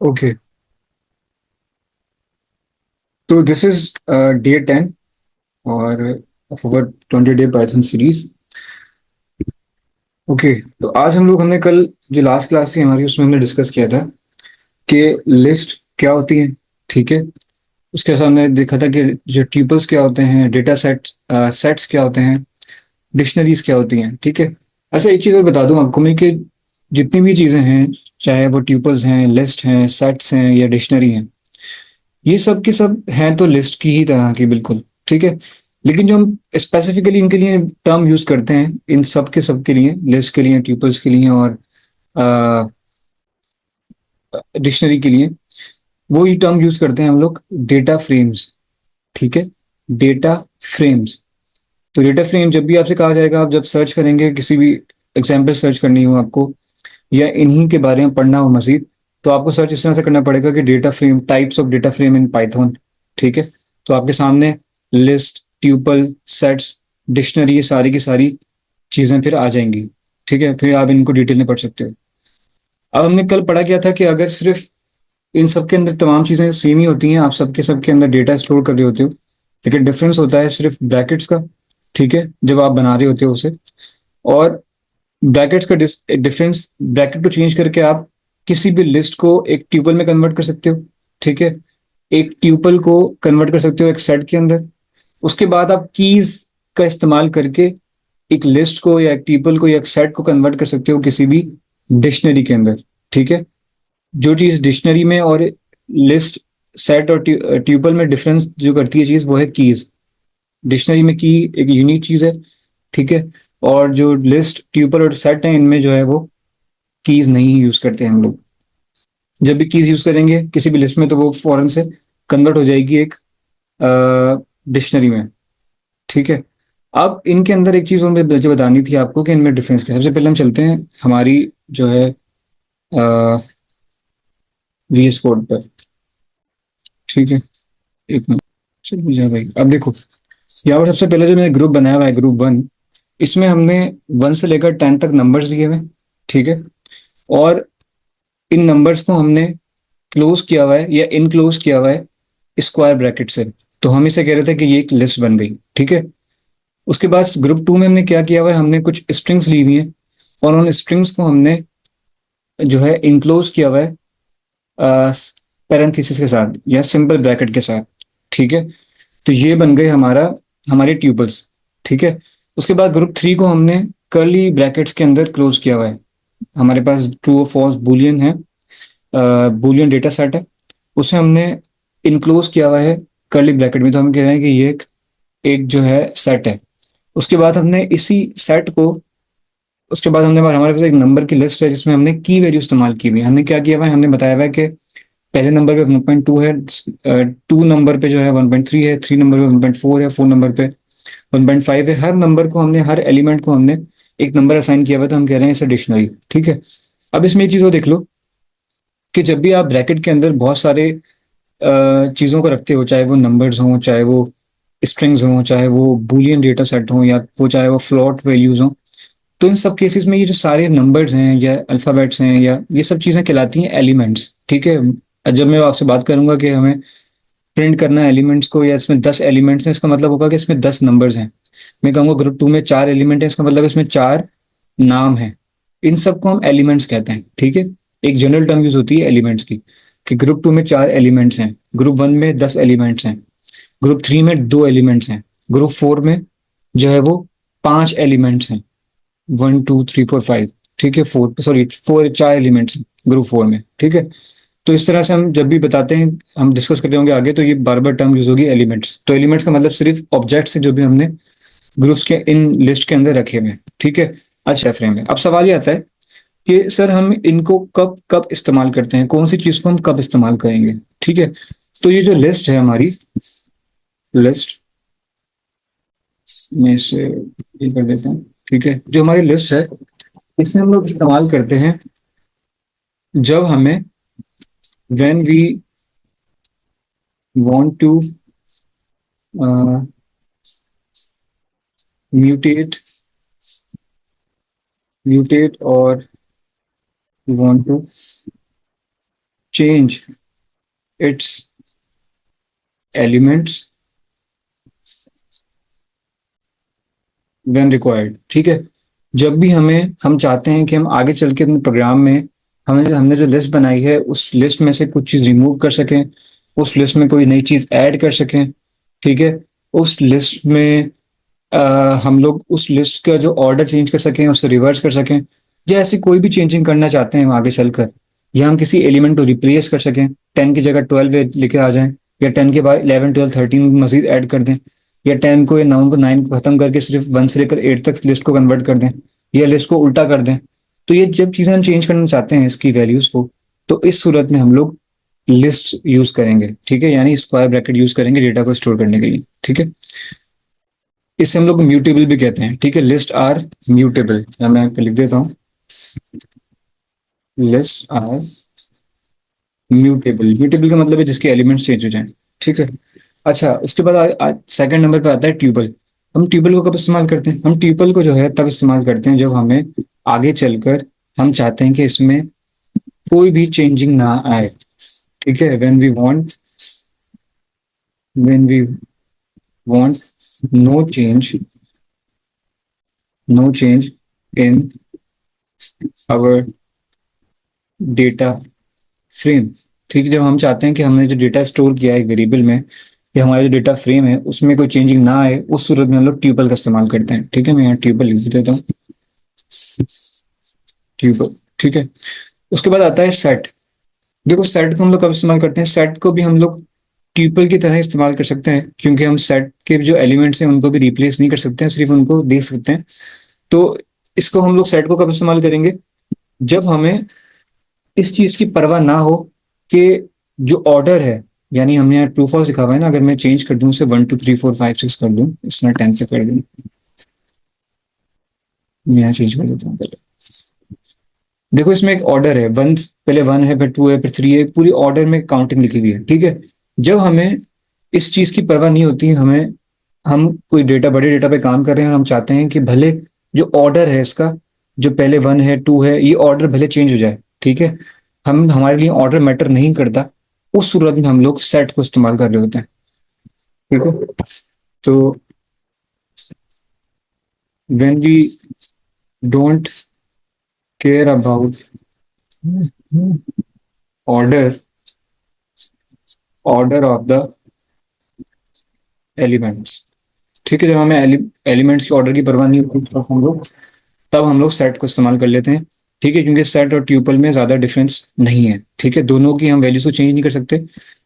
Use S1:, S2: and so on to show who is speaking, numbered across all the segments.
S1: Okay, तो this is day 10 और of our 20 day Python series. Okay, तो आज हमने कल जो लास्ट क्लास थी हमारी उसमें हमने डिस्कस किया था कि लिस्ट क्या होती है। ठीक है, उसके साथ हमने देखा था कि जो ट्यूपल्स क्या होते हैं, डेटा सेट्स क्या होते हैं, डिक्शनरीज क्या होती हैं। ठीक है, अच्छा एक चीज़ और बता दूं आपको मैं कि जितनी भी चीज़ें हैं, चाहे वो ट्यूपल्स हैं, लिस्ट हैं, सेट्स हैं या डिक्शनरी हैं, ये सब के सब हैं तो लिस्ट की ही तरह की बिल्कुल। ठीक है, लेकिन जो हम स्पेसिफिकली इनके लिए टर्म यूज करते हैं, इन सब के लिए, लिस्ट के लिए, ट्यूपल्स के लिए और डिक्शनरी के लिए, वो ही टर्म यूज करते हैं हम लोग, डेटा फ्रेम्स। ठीक है, डेटा फ्रेम्स। तो डेटा फ्रेम जब भी आपसे कहा जाएगा, आप जब सर्च करेंगे, किसी भी एग्जाम्पल सर्च करनी हो आपको या इन्हीं के बारे में पढ़ना हो मजीद, तो आपको सर्च इस तरह से करना पड़ेगा कि data frame, types of data frame in Python. ठीक है, तो आपके सामने लिस्ट, ट्यूपल, सेट्स, डिक्शनरी, ये सारी की सारी चीज़ें फिर आ जाएंगी। ठीक है, फिर आप इनको डिटेल में पढ़ सकते हो। अब हमने कल पढ़ा किया था कि अगर सिर्फ इन सब के अंदर तमाम चीज़ें सेम ही होती हैं, आप सबके सबके अंदर डेटा स्टोर कर रहे होते हो, लेकिन डिफरेंस होता है सिर्फ ब्रैकेट्स का। ठीक है, जब आप बना रहे होते हो उसे, और ब्रैकेट्स का डिफरेंस, ब्रैकेट को चेंज करके आप किसी भी लिस्ट को एक ट्यूपल में कन्वर्ट कर सकते हो। ठीक है, एक ट्यूपल को कन्वर्ट कर सकते हो एक सेट के अंदर। उसके बाद आप कीज का इस्तेमाल करके एक लिस्ट को या एक ट्यूपल को या एक सेट को कन्वर्ट कर सकते हो किसी भी डिक्शनरी के अंदर। ठीक है, जो चीज डिक्शनरी में और लिस्ट, सेट और ट्यूपल में डिफरेंस जो करती है चीज, वो है कीज। डिक्शनरी में की एक यूनिक चीज है। ठीक है, और जो लिस्ट, ट्यूपल और सेट है, इनमें जो है वो कीज नहीं यूज करते हम लोग। जब भी कीज यूज करेंगे किसी भी लिस्ट में, तो वो फौरन से कन्वर्ट हो जाएगी एक डिक्शनरी में। ठीक है, अब इनके अंदर एक चीज और मुझे बतानी थी आपको कि इनमें डिफरेंस क्या है। सबसे पहले हम चलते हैं हमारी जो है वीएस कोड पर। ठीक है, एक मिनट, चल मुझे भाई, अब देखो यहाँ पर सबसे पहले जो मैंने ग्रुप बनाया हुआ है, ग्रुप 1, इसमें हमने 1 से लेकर 10 तक नंबर्स दिए हुए हैं। ठीक है, और इन नंबर्स को हमने क्लोज किया हुआ है या इनक्लोज किया हुआ है स्क्वायर ब्रैकेट से। तो हम इसे कह रहे थे कि ये एक लिस्ट बन गई। ठीक है, उसके बाद ग्रुप 2 में हमने क्या किया हुआ है, हमने कुछ स्ट्रिंग्स ली हुई हैं और उन स्ट्रिंग्स को हमने जो है इनक्लोज किया हुआ है पैरेंथेसिस के साथ या सिंपल ब्रैकेट के साथ। ठीक है, तो ये बन गए हमारे ट्यूपल्स। ठीक है, उसके बाद ग्रुप 3 को हमने कर्ली ब्रैकेट्स के अंदर क्लोज किया हुआ है। हमारे पास ट्रू और फॉल्स बुलियन है, बुलियन डेटा सेट है, उसे हमने इनक्लोज किया हुआ है कर्ली ब्रैकेट में। तो हम कह रहे हैं कि ये एक जो है सेट है। उसके बाद हमने इसी सेट को, उसके बाद हमने हमारे पास एक नंबर की लिस्ट है जिसमें हमने की वैल्यू इस्तेमाल की हुई है। हमने क्या किया हुआ है, हमने बताया हुआ है कि पहले नंबर पे 1.2 है, 2 नंबर पे जो है 1.3 है, 3 नंबर पे 1.4 है, 4 नंबर पे 1.5 है। हर नंबर को हमने, हर एलिमेंट को हमने एक नंबर असाइन किया हुआ है, तो हम कह रहे हैं इसे डिक्शनरी। ठीक है, अब इसमें एक चीज़ और देख लो कि जब भी आप ब्रैकेट के अंदर बहुत सारे चीज़ों को रखते हो, चाहे वो नंबर्स हों, चाहे वो स्ट्रिंग्स हों, चाहे वो बूलियन डेटा सेट हों, या वो चाहे वो फ्लोट वैल्यूज हों, तो इन सब केसेस में ये जो सारे नंबर्स हैं या अल्फ़ाबेट्स हैं या ये सब चीज़ें कहलाती हैं एलिमेंट्स। ठीक है, जब मैं आपसे बात करूंगा कि हमें प्रिंट करना है एलिमेंट्स को, या इसमें 10 एलिमेंट्स हैं, इसका मतलब होगा कि इसमें 10 नंबर्स हैं। मैं कहूँगा ग्रुप 2 में 4 एलिमेंट हैं, इसका मतलब इसमें 4 नाम हैं। इन सबको हम एलिमेंट्स कहते हैं। ठीक है, एक जनरल टर्म यूज होती है एलिमेंट्स की, कि ग्रुप 2 में 4 एलिमेंट्स हैं, ग्रुप 1 में 10 एलिमेंट्स हैं, ग्रुप 3 में 2 एलिमेंट्स हैं, ग्रुप 4 में जो है वो 5 एलिमेंट्स हैं, 1 2 3 4 5। ठीक है, फोर, सॉरी, 4 एलिमेंट्स ग्रुप 4 में। ठीक है, तो इस तरह से हम जब भी बताते हैं, हम डिस्कस करते होंगे आगे, तो ये बार बार टर्म यूज होगी एलिमेंट्स। तो एलिमेंट्स का मतलब सिर्फ ऑब्जेक्ट्स है जो भी हमने ग्रुप्स के इन लिस्ट के अंदर रखे हुए हैं। ठीक है, अच्छा फ्रेम है। अब सवाल ये आता है कि सर हम इनको कब कब इस्तेमाल करते हैं, कौन सी चीज को हम कब इस्तेमाल करेंगे। ठीक है, तो ये जो लिस्ट है हमारी, लिस्ट में से ये कर देते हैं। ठीक है, जो हमारी लिस्ट है, इसे हम लोग इस्तेमाल करते हैं जब हमें, when we want to mutate mutate or we want to change its elements when required। ठीक है, जब भी हम चाहते हैं कि हम आगे चल के अपने प्रोग्राम में हमने हमने जो लिस्ट बनाई है उस लिस्ट में से कुछ चीज़ रिमूव कर सकें, उस लिस्ट में कोई नई चीज़ ऐड कर सकें। ठीक है, उस लिस्ट में हम लोग उस लिस्ट का जो ऑर्डर चेंज कर सकें, उससे रिवर्स कर सकें, या ऐसी कोई भी चेंजिंग करना चाहते हैं हम आगे चलकर, या हम किसी एलिमेंट को रिप्लेस कर सकें, 10 की जगह 12 लेके आ जाएं, या 10 के बाद 11 12 13 मजीद ऐड कर दें, या 10 को या 9 को खत्म करके सिर्फ 1 से लेकर 8 तक लिस्ट को कन्वर्ट कर दें, या लिस्ट को उल्टा कर दें। तो ये जब चीज़ें हम चेंज करना चाहते हैं इसकी वैल्यूज को, तो इस सूरत में हम लोग लिस्ट यूज करेंगे। ठीक है, यानी स्क्वायर ब्रैकेट यूज करेंगे डेटा को स्टोर करने के लिए। ठीक है, इसे हम लोग म्यूटेबल भी कहते हैं। ठीक है, लिस्ट आर म्यूटेबल, या मैं लिख देता हूँ, लिस्ट आर म्यूटेबल। म्यूटेबल का मतलब है जिसके एलिमेंट्स चेंज हो जाएं। ठीक है, अच्छा उसके बाद सेकंड नंबर पे आता है ट्यूबल। हम ट्यूबल को कब इस्तेमाल करते हैं? हम ट्यूबल को जो है तब इस्तेमाल करते हैं जब हमें आगे चलकर हम चाहते हैं कि इसमें कोई भी चेंजिंग ना आए। ठीक है, when we want no change, no change in our data frame. ठीक है, जब हम चाहते हैं कि हमने जो डेटा स्टोर किया है एक वेरिएबल में, या हमारा जो डेटा फ्रेम है उसमें कोई चेंजिंग ना आए, उस सूरत में हम लोग ट्यूपल का इस्तेमाल करते हैं। ठीक है, मैं यहाँ ट्यूपल लिख देता हूँ, ट्यूपल। ठीक है, उसके बाद आता है सेट। देखो सेट को हम लोग कब इस्तेमाल करते हैं? सेट को भी हम लोग ट्यूपल की तरह इस्तेमाल कर सकते हैं, क्योंकि हम सेट के जो एलिमेंट्स हैं उनको भी रिप्लेस नहीं कर सकते हैं, सिर्फ उनको देख सकते हैं। तो इसको हम लोग सेट को कब इस्तेमाल करेंगे? जब हमें इस चीज की परवाह ना हो कि जो ऑर्डर है, यानी हमने यहाँ ट्रू फॉल्स लिखा हुआ है ना, अगर मैं चेंज कर दूं उसे 1 2 3 4 5 6 कर दूं, इस तरह 10 से कर दूं, मैं यहाँ चेंज कर देता हूँ पहले। देखो इसमें एक ऑर्डर है, वन पहले 1 है, फिर 2 है, फिर 3 है, पूरी ऑर्डर में काउंटिंग लिखी हुई है। ठीक है, जब हमें इस चीज की परवाह नहीं होती, हमें हम कोई डेटा बड़े डेटा पे काम कर रहे हैं और हम चाहते हैं कि भले जो ऑर्डर है इसका, जो पहले 1 है 2 है, ये ऑर्डर भले चेंज हो जाए। ठीक है, हम हमारे लिए ऑर्डर मैटर नहीं करता, उस सूरत में हम लोग सेट को इस्तेमाल कर रहे होते हैं। ठीक है, तो when we don't care about order order of the elements. ठीक है, जब हमें एलिमेंट्स के ऑर्डर की परवाह नहीं होती तब हम लोग सेट को इस्तेमाल कर लेते हैं। ठीक है, क्योंकि सेट और ट्यूपल में ज़्यादा डिफरेंस नहीं है। ठीक है, दोनों की हम वैल्यूज को चेंज नहीं कर सकते,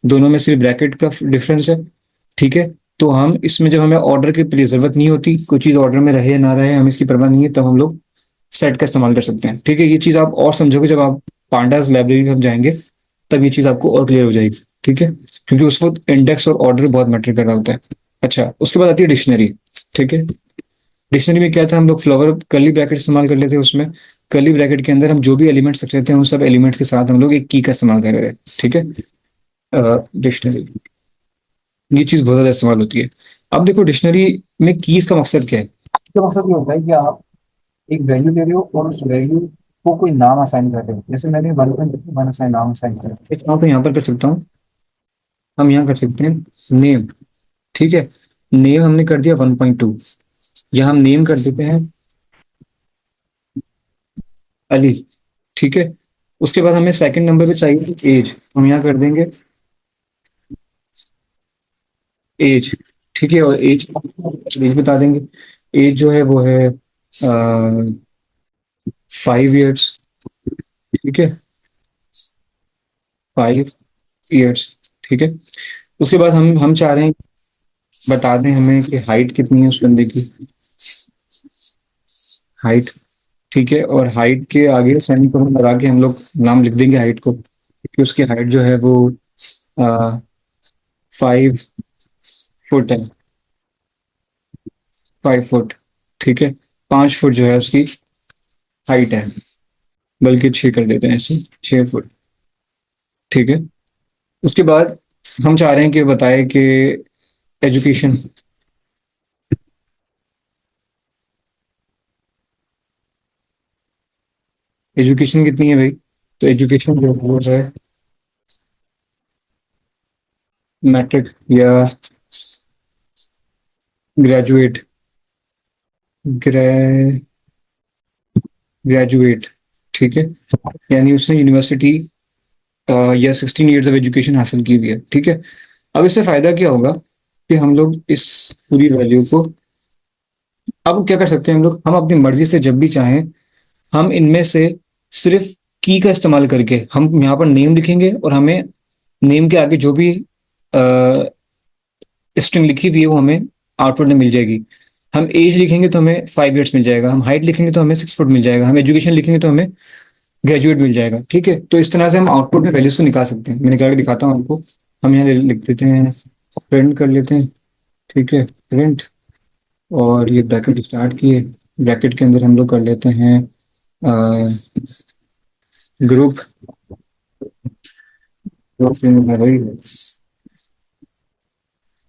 S1: दोनों में सिर्फ ब्रैकेट का डिफरेंस है। ठीक है, तो हम इसमें जब हमें ऑर्डर की लिए ज़रूरत नहीं होती, कोई चीज़ ऑर्डर में रहे या ना रहे, हमें इसकी परवाह नहीं है, तब हम लोग सेट का इस्तेमाल कर सकते हैं। ठीक है, ये चीज़ आप और समझोगे जब आप पांडास लाइब्रेरी में हम जाएंगे, तब ये चीज़ आपको और क्लियर हो जाएगी। ठीक है, क्योंकि उस वक्त इंडेक्स और ऑर्डर बहुत मैटर कर रहा होता है। अच्छा, उसके बाद आती है डिक्शनरी। ठीक है, डिक्शनरी में क्या था, हम लोग फ्लावर कर्ली ब्रैकेट इस्तेमाल कर लेते हैं, उसमें कर्ली ब्रैकेट के अंदर हम जो भी एलिमेंट्स रख रहे थे उन सब एलिमेंट्स के साथ हम लोग एक की का इस्तेमाल कर रहे थे। ठीक है, डिक्शनरी, ये चीज़ बहुत ज़्यादा इस्तेमाल होती है। अब देखो डिक्शनरी में कीज का मकसद क्या है? इसका मकसद ये होता है कि आप एक वैल्यू ले रहे हो और उस वैल्यू को कोई नाम असाइन कर रहे हो। जैसे मैंने 1 असाइन नाम असाइन कर एक तो यहाँ पर कर सकता हूँ, हम यहाँ कर सकते हैं नेम। ठीक है, नेम हमने कर दिया 1.2, या हम नेम कर देते हैं अली। ठीक है, उसके बाद हमें सेकंड नंबर पे चाहिए एज, हम यहाँ कर देंगे एज। ठीक है, और एज बता देंगे। एज जो है वो है 5 ईयर्स। ठीक है, 5 ईयर्स। ठीक है, उसके बाद हम चाह रहे हैं, बता दें हमें कि हाइट कितनी है उस बंदे की, हाइट। ठीक है, और हाइट के आगे सेमीकोलन लगा के हम लोग नाम लिख देंगे हाइट को, क्योंकि उसकी हाइट जो है वो 5 फुट है, 5 फुट। ठीक है, 5 फुट जो है उसकी हाइट है, बल्कि 6 कर देते हैं ऐसे, 6 फुट। ठीक है, उसके बाद हम चाह रहे हैं कि बताए कि एजुकेशन, एजुकेशन कितनी है भाई? तो एजुकेशन जो है वो है मैट्रिक या ग्रेजुएट, ग्रे ग्रेजुएट, ठीक है, यानी उसने यूनिवर्सिटी या 16 ईयर्स ऑफ एजुकेशन हासिल की हुई है, ठीक है। अब इससे फायदा क्या होगा कि हम लोग इस पूरी वैल्यू को, अब क्या कर सकते हैं हम लोग, हम अपनी मर्जी से जब भी चाहें हम इनमें से सिर्फ की का इस्तेमाल करके हम यहाँ पर नेम लिखेंगे और हमें नेम के आगे जो भी स्ट्रिंग लिखी हुई है वो हमें आउटपुट में मिल जाएगी। हम एज लिखेंगे तो हमें 5 ईयर्स मिल जाएगा, हम हाइट लिखेंगे तो हमें 6 फुट मिल जाएगा, हम एजुकेशन लिखेंगे तो हमें ग्रेजुएट मिल जाएगा, ठीक है। तो इस तरह से हम आउटपुट में वैल्यूज को निकाल सकते हैं। मैं निकाल के दिखाता हूँ आपको। हम यहाँ लिख देते हैं, प्रिंट कर लेते हैं, ठीक है, प्रिंट। और ये ब्रैकेट स्टार्ट किए, ब्रैकेट के अंदर हम लोग कर लेते हैं ग्रुप,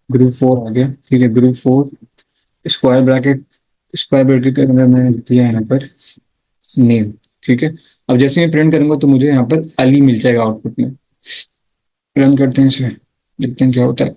S1: ग्रुप 4 आ गया, ठीक है, group 4, square bracket, square bracket के अंदर मैंने दिया है यहाँ पर नेम, ठीक है। अब जैसे मैं प्रिंट करूंगा तो मुझे यहाँ पर अली मिल जाएगा आउटपुट में। रन करते हैं इसे, देखते हैं क्या होता है।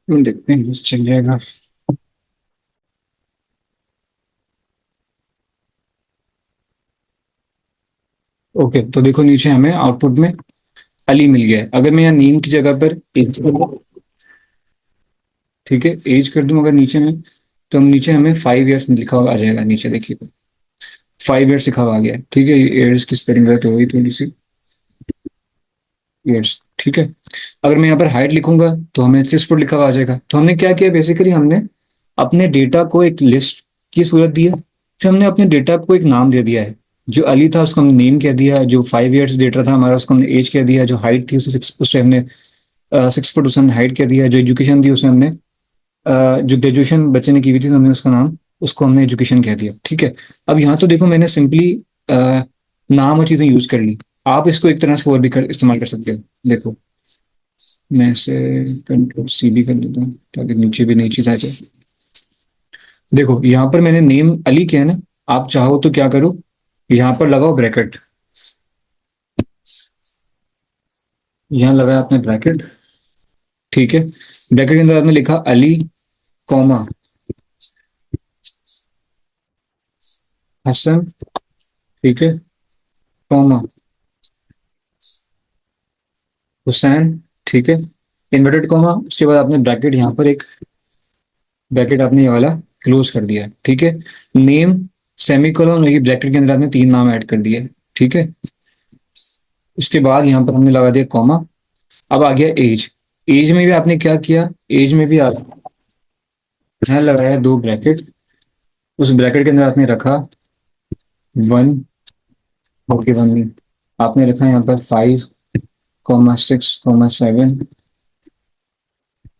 S1: देखते हैं बस चल जाएगा। ओके, तो देखो नीचे हमें आउटपुट में अली मिल गया है। अगर मैं यहाँ नेम की जगह पर एज कर दूं, ठीक है, एज कर दूं अगर नीचे में, तो हम नीचे हमें 5 ईयर्स लिखा हुआ आ जाएगा, नीचे देखिए 5 ईयर्स लिखा हुआ आ गया है, ठीक है। ईयर्स की स्पेलिंग गलत हो गई थोड़ी सी, ईयर्स, ठीक है। अगर मैं यहाँ पर हाइट लिखूंगा तो हमें 6 फुट लिखा हुआ आ जाएगा। तो हमने क्या किया, बेसिकली हमने अपने डेटा को एक लिस्ट की सूरत दी है, फिर हमने अपने डेटा को एक नाम दे दिया है। जो अली था उसको हमने नेम कह दिया, जो 5 ईयर्स डेटा था हमारा उसको हमने एज कह दिया, जो हाइट थी उसे 6, उससे हमने 6 फुट उसे हमने हाइट कह दिया, जो एजुकेशन थी उसे हमने जो ग्रेजुएशन बच्चे ने की हुई थी तो हमने उसका नाम, उसको हमने एजुकेशन कह दिया, ठीक है। अब यहाँ तो देखो मैंने सिंपली नाम और चीज़ें यूज कर ली। आप इसको एक तरह से और भी इस्तेमाल कर सकते हो। देखो मैं इसे कंट्रोल सी भी कर लेता हूँ ताकि नीचे भी नई चीज़ आ जाए। देखो यहाँ पर मैंने नेम अली किया है ना, आप चाहो तो क्या करो, यहाँ पर लगाओ ब्रैकेट, यहाँ लगाया आपने ब्रैकेट, ठीक है। ब्रैकेट के अंदर आपने लिखा अली, कॉमा, हसन, ठीक है, कॉमा, हुसैन, ठीक है, इन्वर्टेड कॉमा। उसके बाद आपने ब्रैकेट यहाँ पर एक ब्रैकेट आपने ये वाला क्लोज कर दिया है, ठीक है। नेम, सेमीकोलन, ये ब्रैकेट के अंदर आपने 3 नाम ऐड कर दिए, ठीक है। उसके बाद यहाँ पर हमने लगा दिया कॉमा। अब आ गया एज। एज में भी आपने क्या किया, एज में भी आप यहाँ लगाया 2 ब्रैकेट, उस ब्रैकेट के अंदर आपने रखा 1, ओके 1, आपने रखा यहाँ पर 5, 6, 7, 7,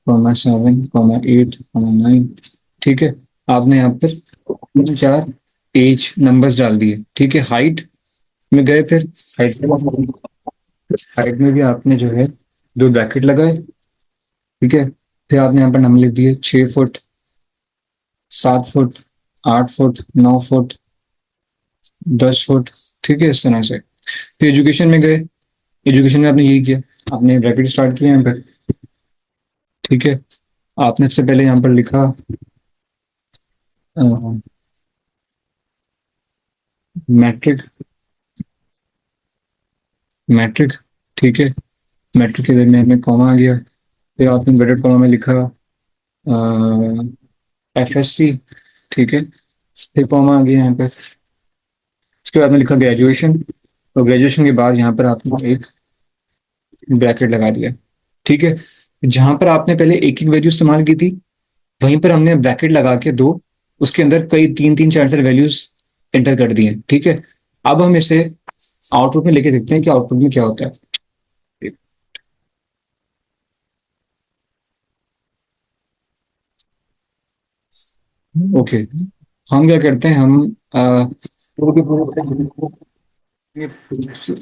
S1: 8, 9, ठीक है। आपने यहाँ पर 4 एज नंबर्स डाल दिए, ठीक है। हाइट में गए, फिर हाइट में भी आपने जो है 2 ब्रैकेट लगाए, ठीक है। फिर आपने यहाँ पर नंबर लिख दिए 6 foot, 7 foot, 8 foot, 9 foot, 10 foot, ठीक है, इस तरह से। फिर एजुकेशन में गए, एजुकेशन में आपने यही किया, आपने ब्रैकेट स्टार्ट किया यहाँ पर, ठीक है। आपने सबसे पहले यहाँ पर लिखा मैट्रिक, मैट्रिक, ठीक है। मैट्रिक के दरमियान में कॉमा आ गया। फिर आपने ब्रैकेट कॉमा में लिखा FSC, ठीक है। फिर कॉमा आ गया यहाँ पर। उसके बाद में लिखा ग्रेजुएशन, और ग्रेजुएशन के बाद यहाँ पर आपने एक ब्रैकेट लगा दिया, ठीक है। जहां पर आपने पहले एक एक वैल्यू इस्तेमाल की थी, वहीं पर हमने ब्रैकेट लगा के दो, उसके अंदर कई 3 3 4 4 वैल्यूज एंटर कर दी हैं, ठीक है। अब हम इसे आउटपुट में लेके देखते हैं कि आउटपुट में क्या होता है। ओके, हम क्या करते हैं, हम ये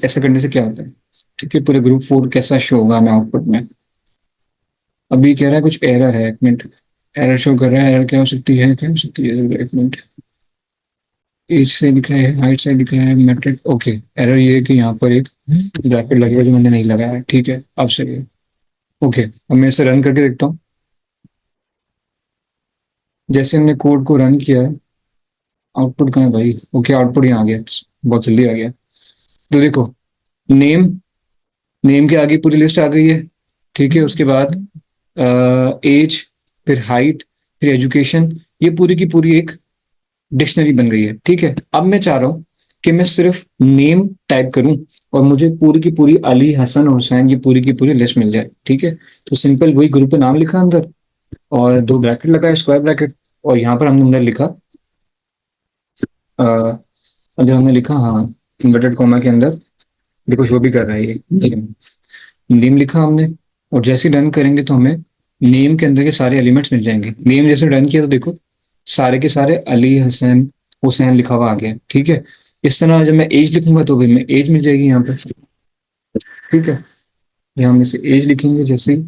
S1: ऐसा करने से क्या होता है? ठीक है, पूरे ग्रुप फोर कैसा शो होगा हमें आउटपुट में? अभी कह रहा है कुछ एरर है, एक मिनट। एरर शो कर रहा है, एरर क्या हो सकती है, क्या हो सकती है, एक मिनट। एज से लिखा है, हाइट से लिखा है, मेट्रिक, ओके। एरर ये है कि यहाँ पर एक ब्रैकेट लगेगा जो मैंने नहीं लगाया है, ठीक है, अब सही है। ओके, अब मैं इसे रन करके देखता हूँ। जैसे हमने कोड को रन किया है, आउटपुट कहाँ है भाई? ओके, आउटपुट यहाँ आ गया, बहुत जल्दी आ गया। तो देखो, नेम, नेम के आगे पूरी लिस्ट आ गई है, ठीक है। उसके बाद एज, फिर हाइट, फिर एजुकेशन, ये पूरी की पूरी एक डिक्शनरी बन गई है, ठीक है। अब मैं चाह रहा हूँ कि मैं सिर्फ नेम टाइप करूं और मुझे पूरी की पूरी अली, हसन, हुसैन, ये पूरी की पूरी लिस्ट मिल जाए, ठीक है। तो सिंपल वही ग्रुप का नाम लिखा अंदर, और दो ब्रैकेट लगाए, स्क्वायर ब्रैकेट, और यहाँ पर हमने अंदर लिखा, अंदर हमने लिखा, हाँ, इन्वर्टेड कॉमा के अंदर, देखो शो भी कर रहा है ये नेम लिखा हमने। और जैसे रन करेंगे तो हमें नेम के अंदर के सारे एलिमेंट्स मिल जाएंगे। नेम जैसे रन किया तो देखो सारे के सारे अली, हसन, हुसैन लिखा हुआ आ गया, ठीक है। इस तरह जब मैं एज लिखूंगा तो भाई मैं एज मिल जाएगी यहाँ पे, ठीक है। यहाँ हम इसे एज लिखेंगे जैसे ही,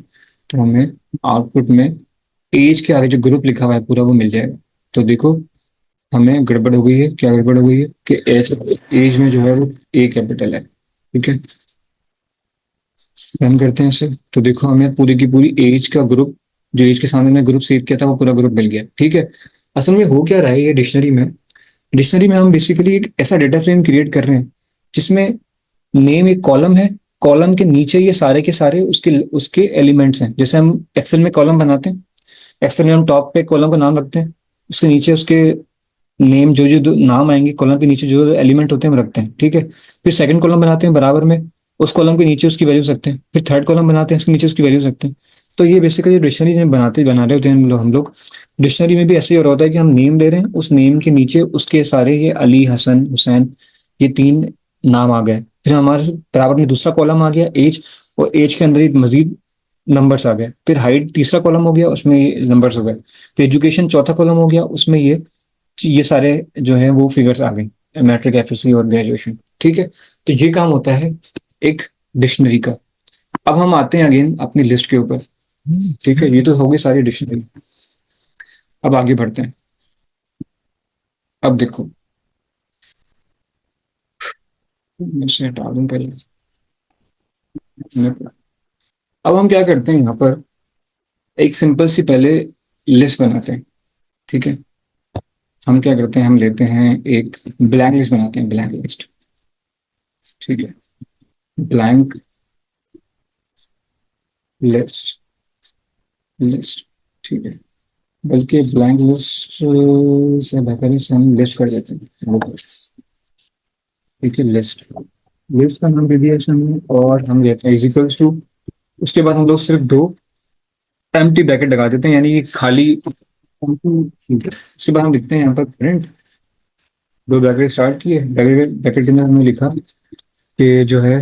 S1: तो हमें आउटपुट में एज के आगे जो ग्रुप लिखा हुआ है पूरा वो मिल जाएगा। तो देखो, हमें गड़बड़ हो गई है, क्या गड़बड़ हो गई है कि एज, एज में जो है वो ए कैपिटल है, ठीक है। रन करते हैं इसे, तो देखो हमें पूरी की पूरी एज का ग्रुप, जो एज के सामने में ग्रुप सेव किया था वो पूरा ग्रुप मिल गया, ठीक है। असल में हो क्या रहा है ये डिक्शनरी में, डिक्शनरी में हम बेसिकली एक ऐसा डेटा फ्रेम क्रिएट कर रहे हैं जिसमें नेम एक कॉलम है, कॉलम के नीचे ये सारे के सारे उसके उसके एलिमेंट्स हैं। जैसे हम एक्सेल में कॉलम बनाते हैं, एक्सेल में हम टॉप पे कॉलम का नाम रखते हैं, उसके नीचे उसके नेम, जो जो नाम आएंगे कॉलम के नीचे जो एलिमेंट होते हैं हम रखते हैं, ठीक है। फिर सेकंड कॉलम बनाते हैं बराबर में, उस कॉलम के नीचे उसकी वैल्यू रखते हैं। फिर थर्ड कॉलम बनाते हैं, उसके नीचे उसकी वैल्यू रखते हैं। तो ये बेसिकली डिक्शनरी में बना रहे होते हैं हम लोग डिक्शनरी में भी ऐसे ही हो रहा होता है कि हम नेम दे रहे हैं, उस नेम के नीचे उसके सारे ये अली, हसन, हुसैन, ये तीन नाम आ गए। फिर हमारे बराबर में दूसरा कॉलम आ गया एज, और एज के अंदर ही मजीद नंबर्स आ गए। फिर हाइट तीसरा कॉलम हो गया, उसमें ये नंबर्स हो गए। फिर एजुकेशन चौथा कॉलम हो गया, उसमें ये सारे जो है वो फिगर्स आ गई, मैट्रिक, एफएससी और ग्रेजुएशन, ठीक है। तो ये काम होता है एक डिक्शनरी का। अब हम आते हैं अगेन अपनी लिस्ट के ऊपर, ठीक है। ये तो हो गई सारी डिक्शनरी। अब आगे बढ़ते हैं। अब देखो, मैं इसे हटा दूं पहले। अब हम क्या करते हैं यहाँ पर, एक सिंपल सी पहले लिस्ट बनाते हैं, ठीक है। हम क्या करते हैं, हम लेते हैं एक ब्लैंक लिस्ट बनाते हैं, ब्लैंक लिस्ट, ठीक है। ब्लैंक लिस्ट, लिस्ट, ठीक है। बल्कि ब्लैंक लिस्ट से बेहतर है से हम लिस्ट कर देते हैं, ठीक है। लिस्ट, लिस्ट का नाम दे दिया हमने, और हम देते हैं इज इक्वल्स टू, उसके बाद हम लोग सिर्फ दो एम्प्टी ब्रैकेट लगा देते हैं, यानी कि खाली empty, ठीक है। उसके बाद हम लिखते हैं यहाँ पर प्रिंट, दो ब्रैकेट स्टार्ट किए, ब्रैकेट ब्रैकेट के अंदर हमने लिखा कि जो है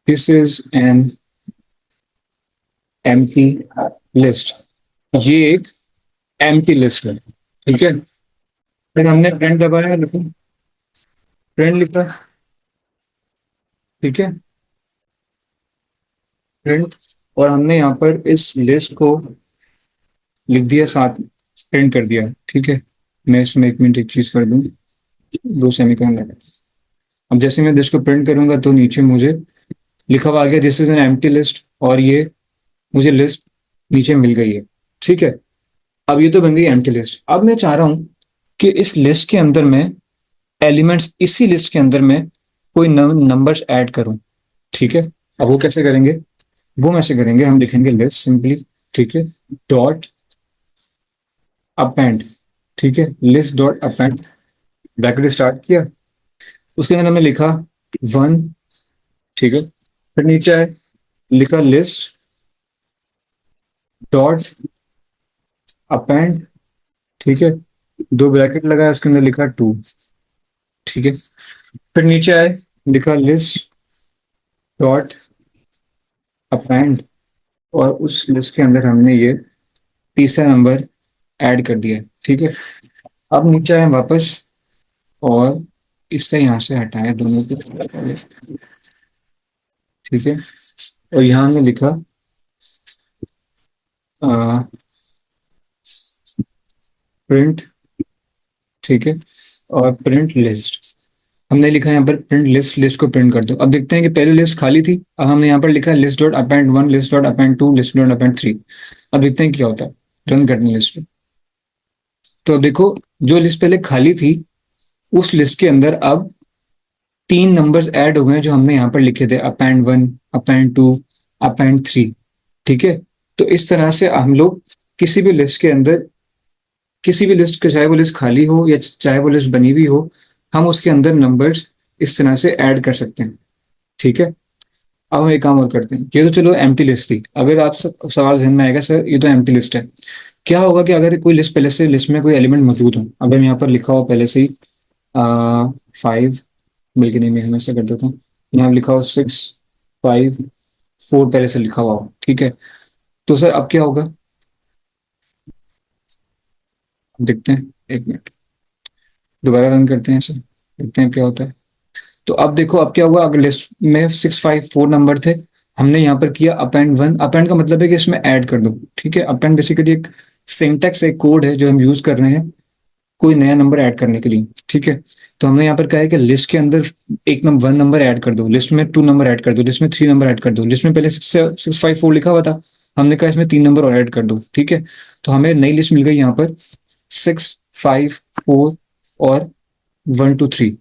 S1: this is an empty list, ये एक एम्प्टी लिस्ट है, ठीक है। फिर हमने प्रिंट दबाया, लिखो प्रिंट लिखा, ठीक है, प्रिंट। और हमने यहाँ पर इस लिस्ट को लिख दिया, साथ प्रिंट कर दिया, ठीक है। मैं इसमें एक मिनट एक चीज कर दूं, दो सेमीकोलन लगा। अब जैसे मैं लिस्ट को प्रिंट करूंगा तो नीचे मुझे लिखा हुआ आ गया this is an empty list, और ये मुझे लिस्ट नीचे मिल गई है, ठीक है। अब ये तो बन गई एम्प्टी लिस्ट। अब मैं चाह रहा हूं कि इस लिस्ट के अंदर मैं एलिमेंट्स, इसी लिस्ट के अंदर मैं कोई नंबर्स ऐड करूं, ठीक है। अब वो कैसे करेंगे, वो कैसे करेंगे, हम लिखेंगे लिस्ट सिंपली, ठीक है, डॉट अपेंड, ठीक है। List dot append, bracket start किया, उसके अंदर हमने लिखा वन, ठीक है। फिर नीचे है, लिखा लिस्ट डॉट अपेंड, ठीक है, दो ब्रैकेट लगाया, उसके अंदर लिखा टू, ठीक है। फिर नीचे आए, लिखा लिस्ट डॉट अपेंड, और उस लिस्ट के अंदर हमने ये तीसरा नंबर ऐड कर दिया, ठीक है। अब नीचे आए वापस, और इससे यहाँ से हटाया दोनों को पहले, ठीक है। और यहाँ हमने लिखा प्रिंट, ठीक है, और प्रिंट लिस्ट। हमने लिखा है यहाँ पर प्रिंट लिस्ट, लिस्ट को प्रिंट कर दो। अब देखते हैं कि पहले लिस्ट खाली थी, अब हमने यहाँ पर लिखा है list dot append one, list dot append two, list dot append three. अब देखते हैं क्या होता है, रन करते हैं लिस्ट पे। तो अब देखो, जो लिस्ट पहले खाली थी उस लिस्ट के अंदर अब तीन नंबर्स ऐड हो गए हैं जो हमने यहाँ पर लिखे थे, append one, append two, append three, ठीक है। तो इस तरह से हम लोग किसी भी लिस्ट के अंदर, किसी भी लिस्ट के, चाहे वो लिस्ट खाली हो या चाहे वो लिस्ट बनी हुई हो, हम उसके अंदर नंबर्स इस तरह से ऐड कर सकते हैं, ठीक है। अब हम एक काम और करते हैं, ये तो चलो एम्प्टी लिस्ट थी। अगर आप सवाल जहन में आएगा सर ये तो एम्प्टी लिस्ट है, क्या होगा कि अगर कोई लिस्ट पहले से, लिस्ट में कोई एलिमेंट मौजूद हो, अगर यहाँ पर लिखा हो पहले से ही 5, बल्कि नहीं मैं हमेशा कर देता हूँ, यहाँ लिखा हो 6, 5, 4 पहले से लिखा हुआ हो, ठीक है। तो सर अब क्या होगा, देखते हैं, एक मिनट, दोबारा रन करते हैं सर, देखते हैं क्या होता है। तो अब देखो अब क्या हुआ, अगर लिस्ट में 6, 5, 4 नंबर थे, हमने यहाँ पर किया अपेंड वन। अपेंड का मतलब है कि इसमें ऐड कर दो, ठीक है। अपेंड बेसिकली एक सिंटैक्स, एक कोड है जो हम यूज कर रहे हैं कोई नया नंबर ऐड करने के लिए, ठीक है। तो हमने यहाँ पर कहा है कि लिस्ट के अंदर एक नंबर, वन नंबर ऐड कर दो, लिस्ट में टू नंबर ऐड कर दो, लिस्ट में थ्री नंबर ऐड कर दो, लिस्ट में पहले 6, 5, 4 लिखा हुआ था, हमने कहा इसमें तीन नंबर और ऐड कर दो, ठीक है। तो हमें नई लिस्ट मिल गई यहाँ पर 6, 5, 4 और 1, 2, 3,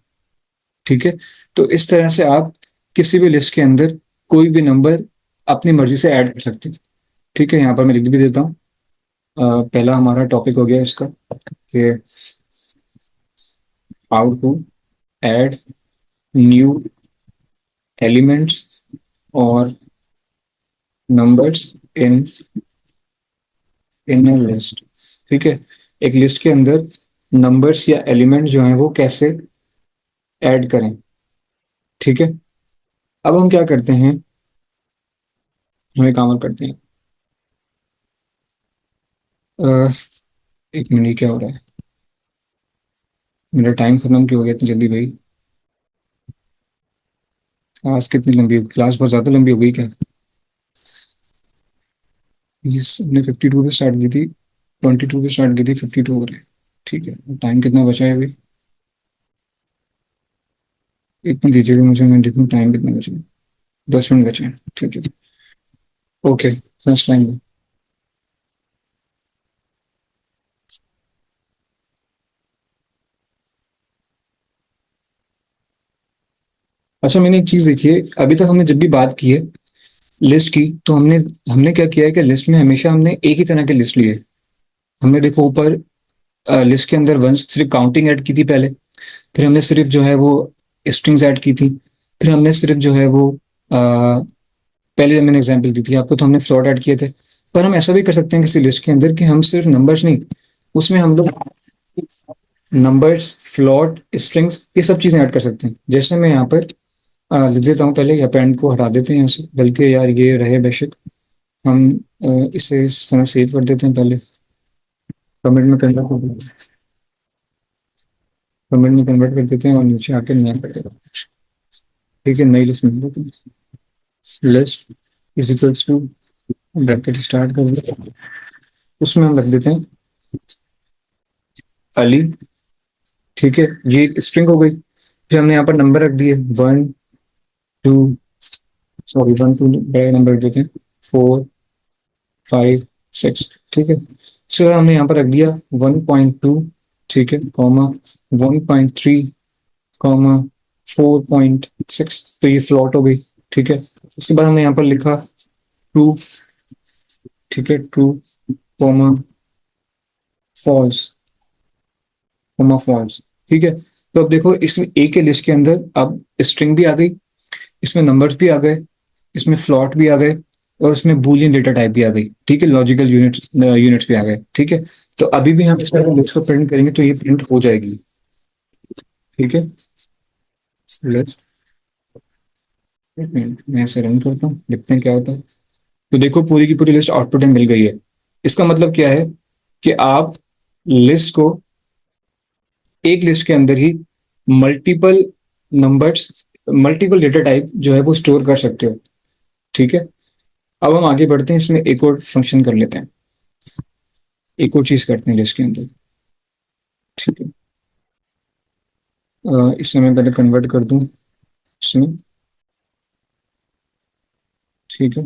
S1: ठीक है। तो इस तरह से आप किसी भी लिस्ट के अंदर कोई भी नंबर अपनी मर्जी से ऐड कर सकते हैं, ठीक है। यहाँ पर मैं लिख भी देता हूँ। पहला हमारा टॉपिक हो गया इसका कि how to add new elements और numbers in in a list, ठीक है। एक लिस्ट के अंदर नंबर्स या एलिमेंट जो हैं वो कैसे ऐड करें, ठीक है। अब हम क्या करते हैं, हम एक काम और करते हैं। अ, एक मिनट, क्या हो रहा है, मेरा टाइम खत्म क्यों हो गया इतनी जल्दी भाई। क्लास कितनी लंबी हो, क्लास बहुत ज्यादा लंबी हो गई क्या। इस हमने 52 पे स्टार्ट की थी, 22 पे स्टार्ट की थी, 52 हो रहे हैं, ठीक है। टाइम कितना बचा है अभी, इतना दीजिएगा मुझे, मैं देखूँ टाइम कितना बचा है। 10 मिनट बचे हैं, ठीक है। Okay, first time. अच्छा, मैंने एक चीज देखी है, अभी तक हमने जब भी बात की है लिस्ट की, तो हमने हमने क्या किया है कि लिस्ट में हमेशा हमने एक ही तरह की लिस्ट ली है। हमने देखो ऊपर लिस्ट के अंदर वन सिर्फ काउंटिंग ऐड की थी पहले, फिर हमने सिर्फ जो है वो स्ट्रिंग्स ऐड की थी, फिर हमने सिर्फ जो है वो पहले जब मैंने एग्जांपल दी थी आपको तो हमने फ्लोट ऐड किए थे। पर हम ऐसा भी कर सकते हैं किसी लिस्ट के अंदर कि हम सिर्फ नंबर्स नहीं, उसमें हम लोग नंबर्स, फ्लोट, स्ट्रिंग्स, ये सब चीजें ऐड कर सकते हैं। जैसे मैं यहाँ पर लिख देता हूँ, पहले अपेंड को हटा देते हैं यहाँ से, बल्कि यार ये रहे बेशक, हम इसे इस तरह सेव कर देते हैं पहले, कमेंट में कन्वर्ट कर देते हैं, कमेंट में कन्वर्ट कर देते हैं और नीचे आके नया कर देते हैं, ठीक है। नई लिस्ट में देते हैं, list is equals to, bracket start कर देते हैं, उसमें हम रख देते हैं अली, ठीक है। ये एक स्ट्रिंग हो गई। फिर हमने यहाँ पर नंबर रख दिए, 1, 2, सॉरी 1, 2 बड़े नंबर रख देते हैं, 4, 5, 6, ठीक है। फिर हमने यहाँ पर रख दिया 1.2, ठीक है, कॉमा 1.3, कॉमा 4.6, तो ये फ्लॉट हो गई, ठीक है। उसके बाद हमने यहाँ पर लिखा ट्रू, ठीक है, true, comma false, comma false, ठीक है। तो अब देखो इसमें एक के लिस्ट के अंदर अब स्ट्रिंग भी आ गई, इसमें नंबर्स भी आ गए, इसमें फ्लॉट भी आ गए, और इसमें बूलियन डेटा टाइप भी आ गई, ठीक है। लॉजिकल यूनिट्स यूनिट्स भी आ गए, ठीक है। तो अभी भी हम इस तरह लिस्ट को प्रिंट करेंगे तो ये प्रिंट हो जाएगी, ठीक है। लेट्स, एक मिनट मैं ऐसे रन करता हूँ, देखते हैं क्या होता है। तो देखो पूरी की पूरी लिस्ट आउटपुट में मिल गई है। इसका मतलब क्या है कि आप लिस्ट को एक लिस्ट के अंदर ही multiple numbers, multiple data type जो है वो स्टोर कर सकते हो। ठीक है। अब हम आगे बढ़ते हैं, इसमें एक और फंक्शन कर लेते हैं, एक और चीज करते हैं लिस्ट के अंदर। ठीक है। इसे मैं पहले कन्वर्ट कर दूं इसमें। ठीक है।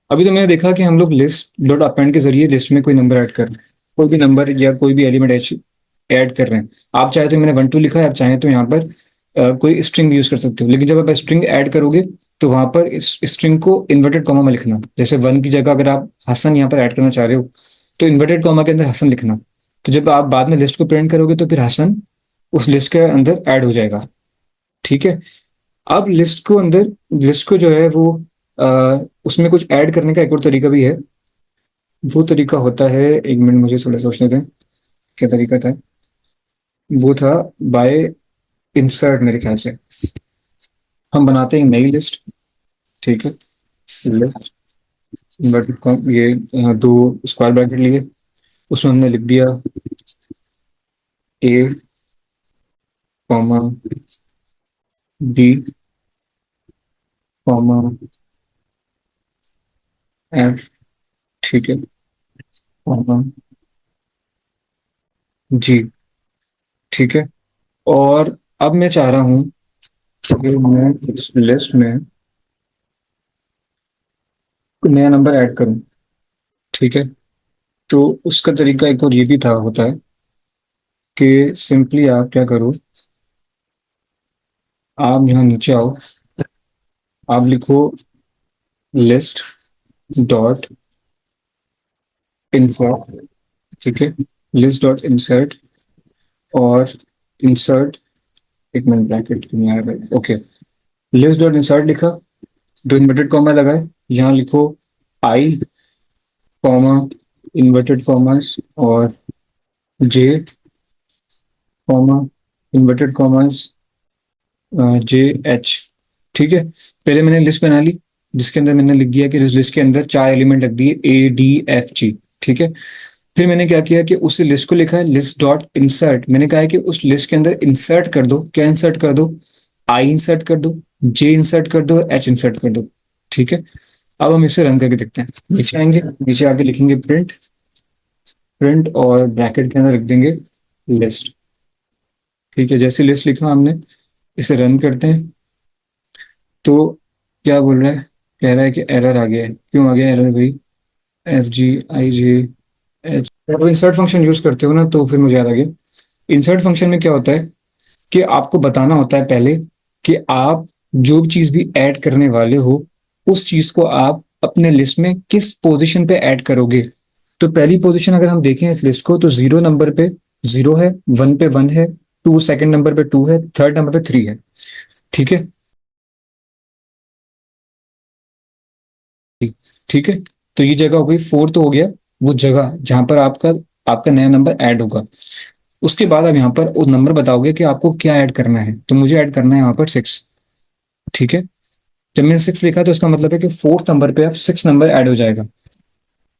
S1: अभी तो मैंने देखा कि हम लोग लिस्ट डॉट अपेंड के जरिए लिस्ट में कोई नंबर ऐड कर रहे हैं, कोई भी नंबर या कोई भी एलिमेंट ऐड कर रहे हैं। आप चाहे तो मैंने 1 2 लिखा है, आप चाहे तो यहाँ पर कोई स्ट्रिंग यूज कर सकते हो, लेकिन जब आप स्ट्रिंग ऐड करोगे तो वहां पर इस स्ट्रिंग को इन्वर्टेड कॉमा में लिखना। जैसे 1 की जगह अगर आप हसन यहाँ पर ऐड करना चाह रहे हो तो इन्वर्टेड कॉमा के अंदर हसन लिखना। तो जब आप बाद में लिस्ट को प्रिंट करोगे तो फिर हसन उस लिस्ट के अंदर ऐड हो जाएगा। ठीक है। अब लिस्ट को जो है वो उसमें कुछ ऐड करने का एक और तरीका भी है। वो तरीका होता है, एक मिनट मुझे थोड़ा सोचने दें, क्या तरीका था। वो था बाय इंसर्ट मेरे ख्याल से। हम बनाते हैं नई लिस्ट। ठीक है। लिस्ट बट ये दो स्क्वायर ब्रैकेट लिए, उसमें हमने लिख दिया ए कॉमा डी कॉमा एफ। ठीक है। कॉमा जी। ठीक है। और अब मैं चाह रहा हूँ कि मैं इस लिस्ट में कोई नया नंबर ऐड करूँ। ठीक है। तो उसका तरीका एक और ये भी था होता है कि सिंपली आप क्या करो, आप यहाँ नीचे आओ, आप लिखो लिस्ट डॉट इंसर्ट। ठीक है। लिस्ट डॉट इंसर्ट और इंसर्ट, एक मिनट ब्रैकेट नहीं आ रहा है, ओके। लिस्ट डॉट इंसर्ट लिखा, दो इन्वर्टेड कॉमा लगाए, यहाँ लिखो आई कॉमा इन्वर्टेड कॉमर्स और J comma inverted commas J H. ठीक है। पहले मैंने लिस्ट बना ली जिसके अंदर मैंने लिख दिया कि इस लिस्ट के अंदर 4 एलिमेंट लिख दिए ए डी एफ जी। ठीक है। फिर मैंने क्या किया कि उस लिस्ट को लिखा है लिस्ट डॉट इंसर्ट। मैंने कहा है कि उस लिस्ट के अंदर इंसर्ट कर दो, क्या इंसर्ट कर दो, आई इंसर्ट कर दो, जे इंसर्ट कर दो और एच इंसर्ट कर दो। ठीक है। अब हम इसे रन करके देखते हैं। नीचे आएंगे, नीचे आके लिखेंगे प्रिंट, प्रिंट और ब्रैकेट के अंदर लिख देंगे लिस्ट। ठीक है। जैसे लिस्ट लिखा हमने, इसे रन करते हैं तो क्या बोल रहा है, कह रहा है कि एरर आ गया है। क्यों आ गया एरर भाई, एफ जी आई जे एच। जब इंसर्ट फंक्शन यूज करते हो ना तो फिर मुझे याद आ गया। इंसर्ट फंक्शन में क्या होता है कि आपको बताना होता है पहले कि आप जो भी चीज भी ऐड करने वाले हो उस चीज को आप अपने लिस्ट में किस पोजीशन पे ऐड करोगे। तो पहली पोजीशन अगर हम देखें इस लिस्ट को तो 0 नंबर पे 0 है, 1 पे 1 है, 2 सेकंड नंबर पे 2 है, थर्ड नंबर पे 3 है। ठीक है। ठीक है। तो ये जगह हो गई, 4 तो हो गया वो जगह जहां पर आपका आपका नया नंबर ऐड होगा। उसके बाद आप यहाँ पर वो नंबर बताओगे कि आपको क्या ऐड करना है। तो मुझे ऐड करना है यहाँ पर 6। ठीक है। जब मैंने 6 लिखा तो इसका मतलब है कि 4th नंबर पे अब 6 नंबर ऐड हो जाएगा।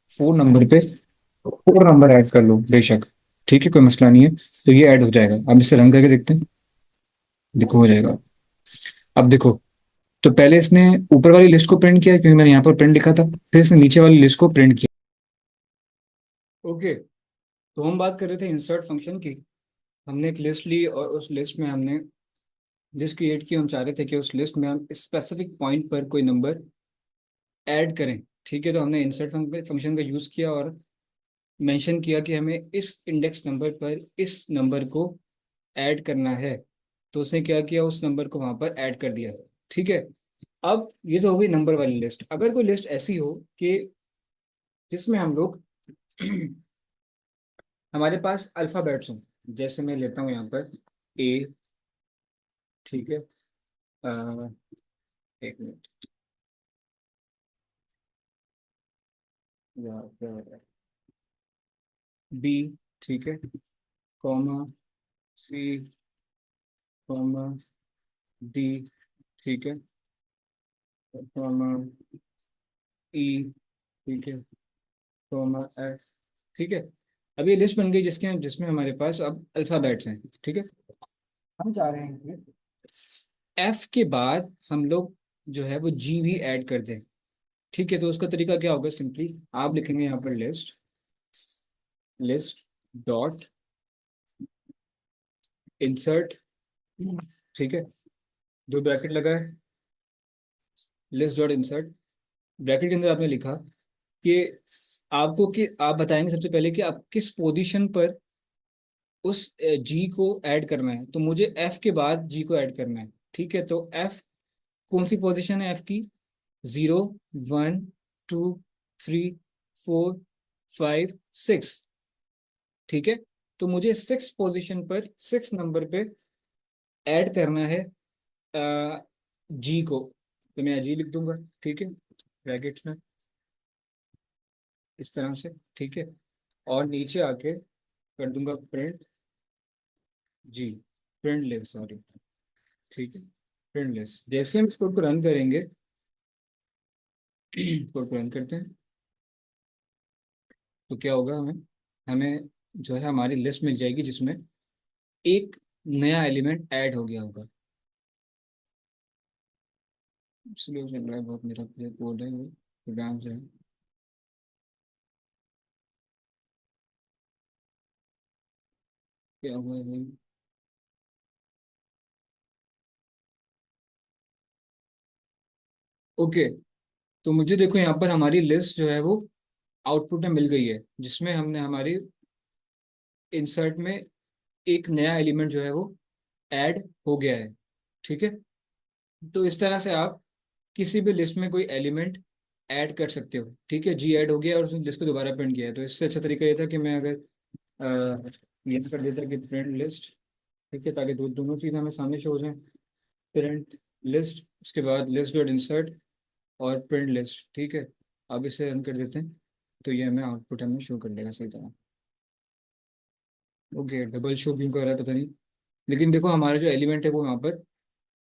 S1: 4 नंबर पे 4 नंबर ऐड कर लो बेशक। ठीक है, कोई मसला नहीं है। तो ये ऐड हो जाएगा। अब इसे रन करके देखते हैं, देखो हो जाएगा। अब देखो, तो पहले इसने ऊपर वाली लिस्ट को प्रिंट किया क्योंकि मैंने यहाँ पर प्रिंट लिखा था, फिर इसने नीचे वाली लिस्ट को प्रिंट किया। ओके। तो हम बात कर रहे थे इंसर्ट फंक्शन की। हमने एक लिस्ट ली और उस लिस्ट में हमने लिस्ट क्रिएट की। हम चाह रहे थे कि उस लिस्ट में हम स्पेसिफिक पॉइंट पर कोई नंबर ऐड करें। ठीक है। तो हमने इंसर्ट फंक्शन का यूज़ किया और मेंशन किया कि हमें इस इंडेक्स नंबर पर इस नंबर को ऐड करना है। तो उसने क्या किया, उस नंबर को वहां पर ऐड कर दिया। ठीक है। अब ये तो हो गई नंबर वाली लिस्ट। अगर कोई लिस्ट ऐसी हो कि जिसमें हम लोग हमारे पास अल्फाबेट्स हों, जैसे मैं लेता हूँ यहाँ पर ए। ठीक है। एक मिनट, क्या हो रहा है, बी। ठीक है। Comma C comma D. ठीक है। कॉमा ई। ठीक है। Comma F. ठीक है। अब ये लिस्ट बन गई जिसमें हमारे पास अब अल्फ़ाबेट्स हैं, ठीक है। हम चाह रहे हैं कि एफ के बाद हम लोग जो है वो जी भी ऐड कर दें, ठीक है। तो उसका तरीका क्या होगा, सिंपली आप लिखेंगे यहाँ पर लिस्ट, लिस्ट डॉट इंसर्ट, ठीक है, दो ब्रैकेट लगा है, लिस्ट डॉट इंसर्ट, ब्रैकेट के अंदर आपने लिखा कि कि आप बताएंगे सबसे पहले कि आप किस पोजीशन पर उस जी को ऐड करना है। तो मुझे एफ के बाद जी को ऐड करना है, ठीक है। तो एफ कौन सी पोजीशन है एफ की, 0, 1, 2, 3, 4, 5, 6, ठीक है। तो मुझे 6 पोजीशन पर, 6 नंबर पे ऐड करना है जी को। तो मैं जी लिख दूंगा, ठीक है, ब्रैकेट में, इस तरह से, ठीक है। और नीचे आके कर दूंगा प्रिंट जी, प्रिंट लेस, सॉरी, ठीक है, प्रिंट लेस। जैसे हम इस कोड को रन करेंगे, कोड को रन करते हैं, तो क्या होगा, हमें हमें जो है हमारी लिस्ट मिल जाएगी जिसमें एक नया एलिमेंट ऐड हो गया होगा। स्लो चल रहा है बहुत मेरा कोड है, वो प्रोग्राम जो है। क्या हुआ है भाई? ओके, तो मुझे देखो यहाँ पर हमारी लिस्ट जो है वो आउटपुट में मिल गई है, जिसमें हमने हमारी इंसर्ट में एक नया एलिमेंट जो है वो ऐड हो गया है, ठीक है। तो इस तरह से आप किसी भी लिस्ट में कोई एलिमेंट ऐड कर सकते हो, ठीक है। जी ऐड हो गया और उसने लिस्ट को दोबारा प्रिंट किया है। तो इससे अच्छा तरीका ये था कि मैं अगर ये कर देता कि प्रिंट लिस्ट, ठीक है, ताकि दोनों चीज़ हमें सामने शो हो जाए। प्रिंट लिस्ट, उसके बाद लिस्ट डॉट इंसर्ट और प्रिंट लिस्ट, ठीक है। अब इसे रन कर देते हैं, तो ये हमें आउटपुट हमें शो कर देगा सही तरह। ओके, डबल शो क्यों कर रहा है पता नहीं, लेकिन देखो हमारा जो एलिमेंट है वो यहाँ पर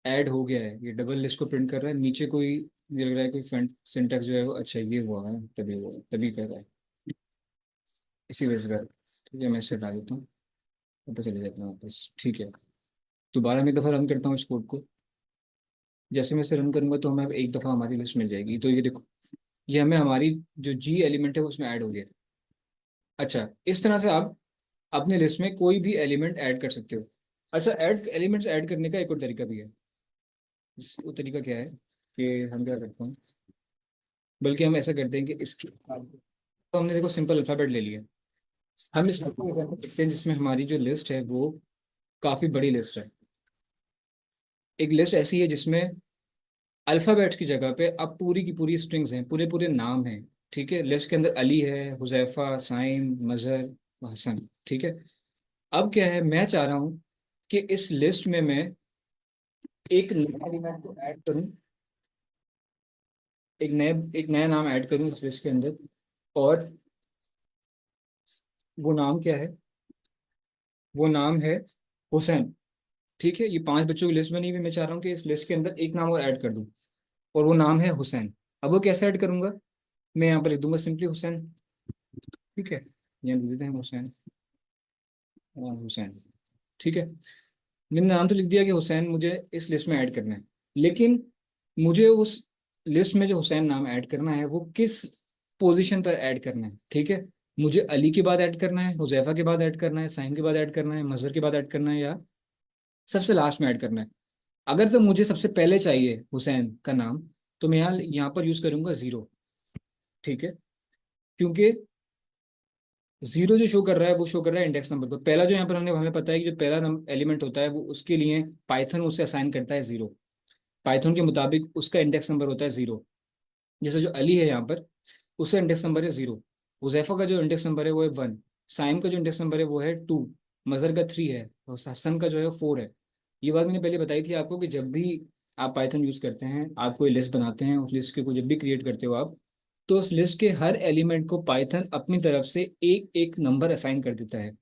S1: ऐड हो गया है। ये डबल लिस्ट को प्रिंट कर रहा है, नीचे कोई मुझे लग रहा है कोई फ्रंट सिंटेक्स जो है वो अच्छा ये हुआ है, तभी कर रहा है, इसी वजह से कर रहा है। ठीक है, मैं इसे हटा देता हूँ, ऊपर चले जाता हूँ वापस, ठीक है। दोबारा मैं एक दफ़ा रन करता हूँ इस कोड को। जैसे मैं इसे रन करूंगा तो हमें एक दफ़ा हमारी लिस्ट मिल जाएगी। तो ये देखो, ये हमें हमारी जो जी एलिमेंट है वो उसमें ऐड हो गया। अच्छा, इस तरह से आप अपने लिस्ट में कोई भी एलिमेंट ऐड कर सकते हो। अच्छा, ऐड एलिमेंट्स ऐड करने का एक और तरीका भी है। वो तरीका क्या है कि हम क्या करते हैं, बल्कि हम ऐसा करते हैं कि इसकी, तो हमने देखो सिंपल अल्फ़ाबेट ले लिया। हम इस एग्जाम्पल देखते हैं जिसमें हमारी जो लिस्ट है वो काफ़ी बड़ी लिस्ट है। एक लिस्ट ऐसी है जिसमें अल्फ़ाबेट्स की जगह पे अब पूरी की पूरी स्ट्रिंग्स हैं, पूरे पूरे नाम हैं, ठीक है। लिस्ट के अंदर अली है, हुजैफा, साइम, मजहर, हसन, ठीक है। अब क्या है, मैं चाह रहा हूँ कि इस लिस्ट में मैं एक नया एलिमेंट को ऐड करूँ, एक नया नाम ऐड करूँ इस लिस्ट के अंदर। और वो नाम क्या है, वो नाम है हुसैन, ठीक है। ये 5 बच्चों की लिस्ट बनी हुई है, मैं चाह रहा हूँ कि इस लिस्ट के अंदर एक नाम और ऐड कर दूँ, और वो नाम है हुसैन। अब वो कैसे ऐड करूंगा, मैं यहाँ पर लिख दूंगा सिंपली हुसैन, ठीक है। यहाँ लिख देते हैं हुसैन, और हुसैन, ठीक है। मैंने नाम तो लिख दिया कि हुसैन मुझे इस लिस्ट में ऐड करना है, लेकिन मुझे उस लिस्ट में जो हुसैन नाम ऐड करना है वो किस पोजीशन पर ऐड करना है, ठीक है। मुझे अली के बाद ऐड करना है, हुजैफा के बाद ऐड करना है, साइम के बाद ऐड करना है, मजहर के बाद ऐड करना है, या सबसे लास्ट में ऐड करना है। अगर तो मुझे सबसे पहले चाहिए हुसैन का नाम, तो मैं यहाँ पर यूज करूंगा 0, ठीक है। क्योंकि 0 जो शो कर रहा है वो शो कर रहा है इंडेक्स नंबर को। पहला जो यहाँ पर हमें हमें पता है कि जो पहला एलिमेंट होता है वो उसके लिए पाइथन उसे असाइन करता है 0। पाइथन के मुताबिक उसका इंडेक्स नंबर होता है 0। जैसे जो अली है यहाँ पर, उसका इंडेक्स नंबर है 0। हुजैफा का जो इंडेक्स नंबर है वो है 1। साइम का जो इंडेक्स नंबर है वो है 2। मजहर का 3 है, और हसन का जो है 4 है। ये बात मैंने पहले बताई थी आपको कि जब भी आप पाइथन यूज करते हैं, आप कोई लिस्ट बनाते हैं, उस लिस्ट को जब भी क्रिएट करते हो आप, तो उस लिस्ट के हर एलिमेंट को पाइथन अपनी तरफ से एक एक नंबर असाइन कर देता है,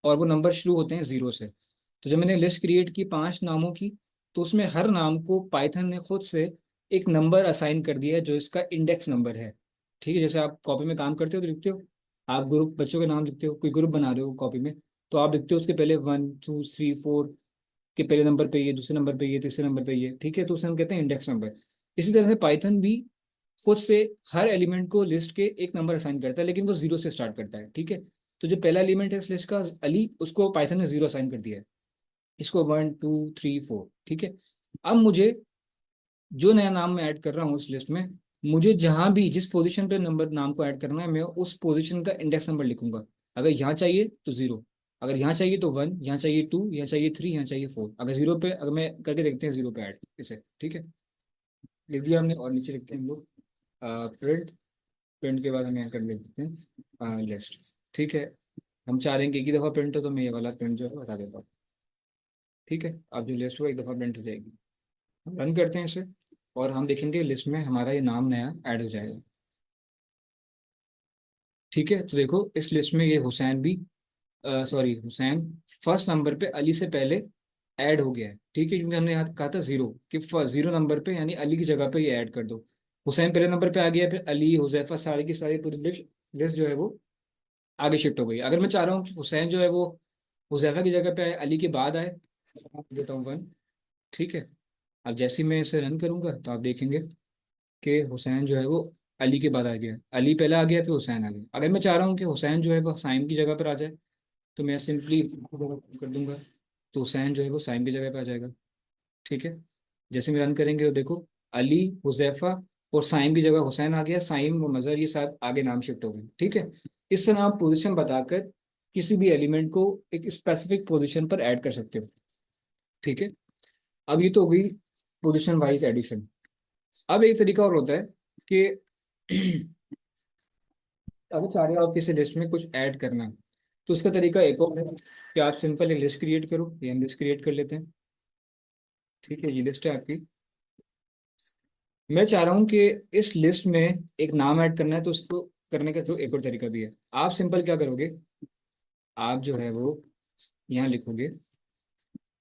S1: और वो नंबर शुरू होते हैं 0 से। तो जब मैंने लिस्ट क्रिएट की 5 नामों की, तो उसमें हर नाम को पाइथन ने खुद से एक नंबर असाइन कर दिया है जो इसका इंडेक्स नंबर है, ठीक है। जैसे आप कॉपी में काम करते हो तो लिखते हो, आप ग्रुप बच्चों के नाम लिखते हो, कोई ग्रुप बना रहे हो कॉपी में, तो आप लिखते हो उसके पहले 1 2 3 4 के पहले नंबर पे ये, दूसरे नंबर पे ये, तीसरे नंबर पे ये, ठीक है, तो उसे हम कहते हैं इंडेक्स नंबर। इसी तरह से पाइथन भी खुद से हर एलिमेंट को लिस्ट के एक नंबर असाइन करता है, लेकिन वो जीरो से स्टार्ट करता है, ठीक है। तो जो पहला एलिमेंट है इस लिस्ट का अली, उसको पाइथन ने जीरो असाइन कर दिया है, इसको 1 2 3 4, ठीक है। अब मुझे जो नया नाम मैं ऐड कर रहा हूँ इस लिस्ट में, मुझे जहां भी जिस पोजीशन पे नंबर नाम को ऐड करना है, मैं उस पोजीशन का इंडेक्स नंबर लिखूंगा। अगर यहाँ चाहिए तो जीरो, अगर यहाँ चाहिए तो वन, यहाँ चाहिए टू, यहाँ चाहिए थ्री, यहाँ चाहिए फोर। अगर जीरो पे, अगर मैं करके देखते हैं जीरो पे ऐड इसे, ठीक है, लिख दिया हमने। और नीचे लिखते हैं हम लोग प्रिंट। प्रिंट के बाद हम यहाँ कर लेते हैं लिस्ट, ठीक है। हम चाह रहे हैं कि एक ही दफ़ा प्रिंट हो, तो मैं ये वाला प्रिंट जो है बता देता हूँ, ठीक है। अब जो लिस्ट हुआ एक दफ़ा प्रिंट हो जाएगी। हम रन करते हैं इसे, और हम देखेंगे लिस्ट में हमारा ये नाम नया ऐड हो जाएगा, ठीक है। तो देखो इस लिस्ट में ये हुसैन भी, सॉरी हुसैन फर्स्ट नंबर पे अली से पहले ऐड हो गया है, ठीक है, क्योंकि हमने यहाँ कहा था जीरो, कि फर्स्ट जीरो नंबर पे यानी अली की जगह पे ये ऐड कर दो। हुसैन पहले नंबर पे आ गया, फिर अली, हुजैफा, सारी की सारी पूरी लिस्ट लिस्ट जो है वो आगे शिफ्ट हो गई। अगर मैं चाह रहा हूँ कि हुसैन जो है वो हुजैफा की जगह पे आए, अली के बाद आए, तो मैं देता हूँ वन, ठीक है। अब जैसे ही मैं इसे रन करूंगा तो आप देखेंगे कि हुसैन जो है वो अली के बाद आ गया, अली पहले आ गया फिर हुसैन आ गया। अगर मैं चाह रहा हूँ कि हुसैन जो है वो साइम की जगह पर आ जाए, तो मैं सिंपली कर दूंगा, तो हुसैन जो है वो साइम की जगह पे आ जाएगा, ठीक है। जैसे में रन करेंगे तो देखो अली, हुजैफा और साइम की जगह हुसैन आ गया, साइम व मजहर ये सब आगे नाम शिफ्ट हो गए, ठीक है। इस तरह आप पोजीशन बताकर किसी भी एलिमेंट को एक स्पेसिफिक पोजीशन पर ऐड कर सकते हो, ठीक है। अब ये तो हो गई पोजीशन वाइज एडिशन। अब एक तरीका और होता है कि अगर चाह रहे हो आप किसी लिस्ट में कुछ ऐड करना है, तो उसका तरीका एक और है कि आप सिंपल एक लिस्ट क्रिएट करो। ये हम लिस्ट क्रिएट कर लेते हैं, ठीक है, ये लिस्ट है आपकी। मैं चाह रहा हूँ कि इस लिस्ट में एक नाम ऐड करना है, तो उसको करने का तो एक और तरीका भी है। आप सिंपल क्या करोगे, आप जो है वो यहाँ लिखोगे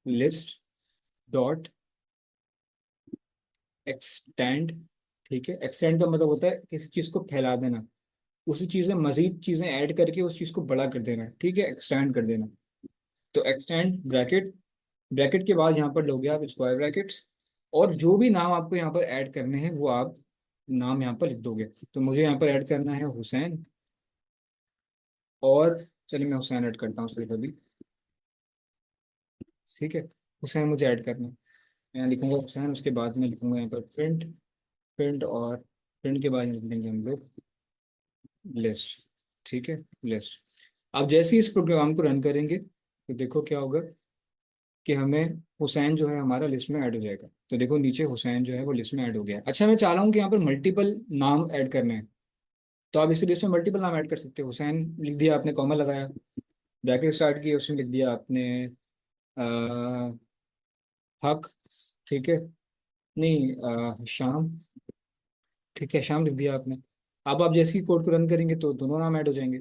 S1: लिस्ट डॉट एक्सटेंड, ठीक है। एक्सटेंड का मतलब होता है किसी चीज़ को फैला देना, उसी चीज़ में मजीद चीज़ें ऐड करके उस चीज़ को बड़ा कर देना, ठीक है, एक्सटेंड कर देना। तो एक्सटेंड ब्रैकेट, ब्रैकेट के बाद यहाँ पर लोगे आप स्क्वायर ब्रैकेट्स, और जो भी नाम आपको यहाँ पर ऐड करने हैं वो आप नाम यहाँ पर लिख दोगे। तो मुझे यहाँ पर ऐड करना है हुसैन, और चलिए मैं हुसैन ऐड करता हूँ सिर्फ अभी, ठीक है। हुसैन मुझे ऐड करना है, मैं यहाँ लिखूंगा हुसैन, उसके बाद में लिखूंगा यहाँ पर प्रिंट। प्रिंट और प्रिंट के बाद लिख देंगे हम लोग लिस्ट, ठीक है, लिस्ट। अब जैसे ही इस प्रोग्राम को रन करेंगे तो देखो क्या होगा कि हमें हुसैन जो है हमारा लिस्ट में ऐड हो जाएगा। तो देखो नीचे हुसैन जो है वो लिस्ट में ऐड हो गया। अच्छा मैं चाह रहा हूँ कि यहाँ पर मल्टीपल नाम ऐड करने हैं, तो आप इसी लिस्ट में मल्टीपल नाम ऐड कर सकते हो। हुसैन लिख दिया आपने, कॉमा लगाया, ब्रैकेट स्टार्ट किया, उसमें लिख दिया आपने हक, ठीक है, नहीं शाम, ठीक है, शाम लिख दिया आपने। अब आप जैसे ही कोड को रन करेंगे तो दोनों नाम ऐड हो जाएंगे,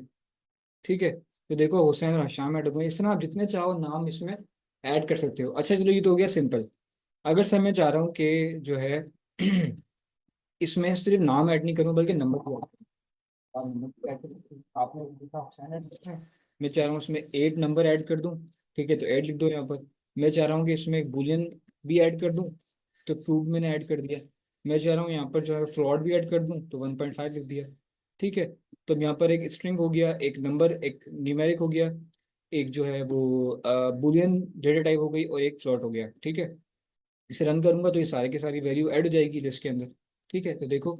S1: ठीक है। तो देखो हुसैन और शाम ऐड हो गए। इस तरह आप जितने चाहो नाम इसमें ऐड कर सकते हो। अच्छा चलो ये तो हो गया सिंपल। अगर सर मैं चाह रहा हूँ कि जो है इसमें सिर्फ नाम ऐड नहीं करूँ बल्कि नंबर भी ऐड करूँ। आप नंबर भी ऐड कर सकते हो। आपने लिखा हुसैन ऐड करना है, मैं चाह रहा हूँ इसमें 8 नंबर ऐड कर दूँ, ठीक है, तो 8 लिख दो यहाँ पर। मैं चाह रहा हूँ कि इसमें एक बुलियन भी ऐड कर दूँ, तो ट्रू मैंने ऐड कर दिया। मैं चाह रहा हूँ यहाँ पर जो है फ्लॉट भी ऐड कर दूँ, तो 1.5 लिख दिया, ठीक है। तो अब यहाँ पर एक स्ट्रिंग हो गया, एक नंबर, एक न्यूमेरिक हो गया, एक जो है वो बुलियन डेटा टाइप हो गई, और एक फ्लॉट हो गया, ठीक है। इसे रन करूंगा तो ये सारे की सारी वैल्यू ऐड हो जाएगी लिस्ट के अंदर, ठीक है। तो देखो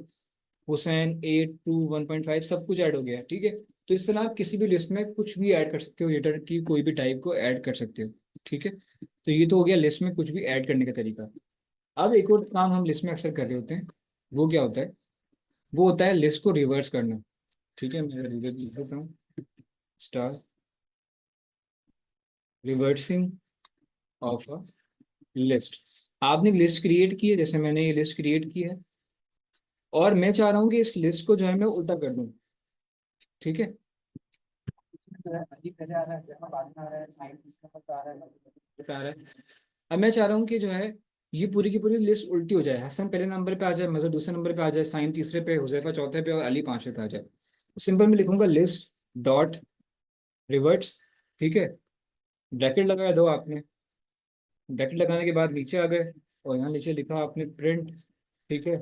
S1: हुसैन 8 2 1.5 सब कुछ ऐड हो गया, ठीक है। तो इस तरह आप किसी भी लिस्ट में कुछ भी ऐड कर सकते हो, डेटा की कोई भी टाइप को ऐड कर सकते हो, ठीक है। तो ये तो हो गया लिस्ट में कुछ भी ऐड करने का तरीका। अब एक और काम हम लिस्ट में अक्सर कर रहे होते हैं, वो क्या होता है, वो होता है लिस्ट को रिवर्स करना, ठीक है। मैं रिवर्स लिख देता हूँ, star reversing of a list. आपने लिस्ट क्रिएट की है, जैसे मैंने ये लिस्ट क्रिएट की है, और मैं चाह रहा हूँ कि इस लिस्ट को जो है मैं उल्टा कर दूं, ठीक है। जो है अजीब पहले आ रहा है, जहाँ बाद में आ रहा है, साइन तीसरे नंबर पे आ रहा है, पे आ रहा है। अब मैं चाह रहा हूँ कि जो है ये पूरी की पूरी लिस्ट उल्टी हो जाए, हसन पहले नंबर पे आ जाए, मजहर दूसरे नंबर पे आ जाए, साइम तीसरे पे, हुजैफा चौथे पे और अली पांचवे पे आ जाए। सिंपल मैं लिखूंगा लिस्ट डॉट रिवर्ट्स, ठीक है, ब्रैकेट लगाया दो आपने, ब्रैकेट लगाने के बाद नीचे आ गए और यहाँ नीचे लिखा आपने प्रिंट, ठीक है,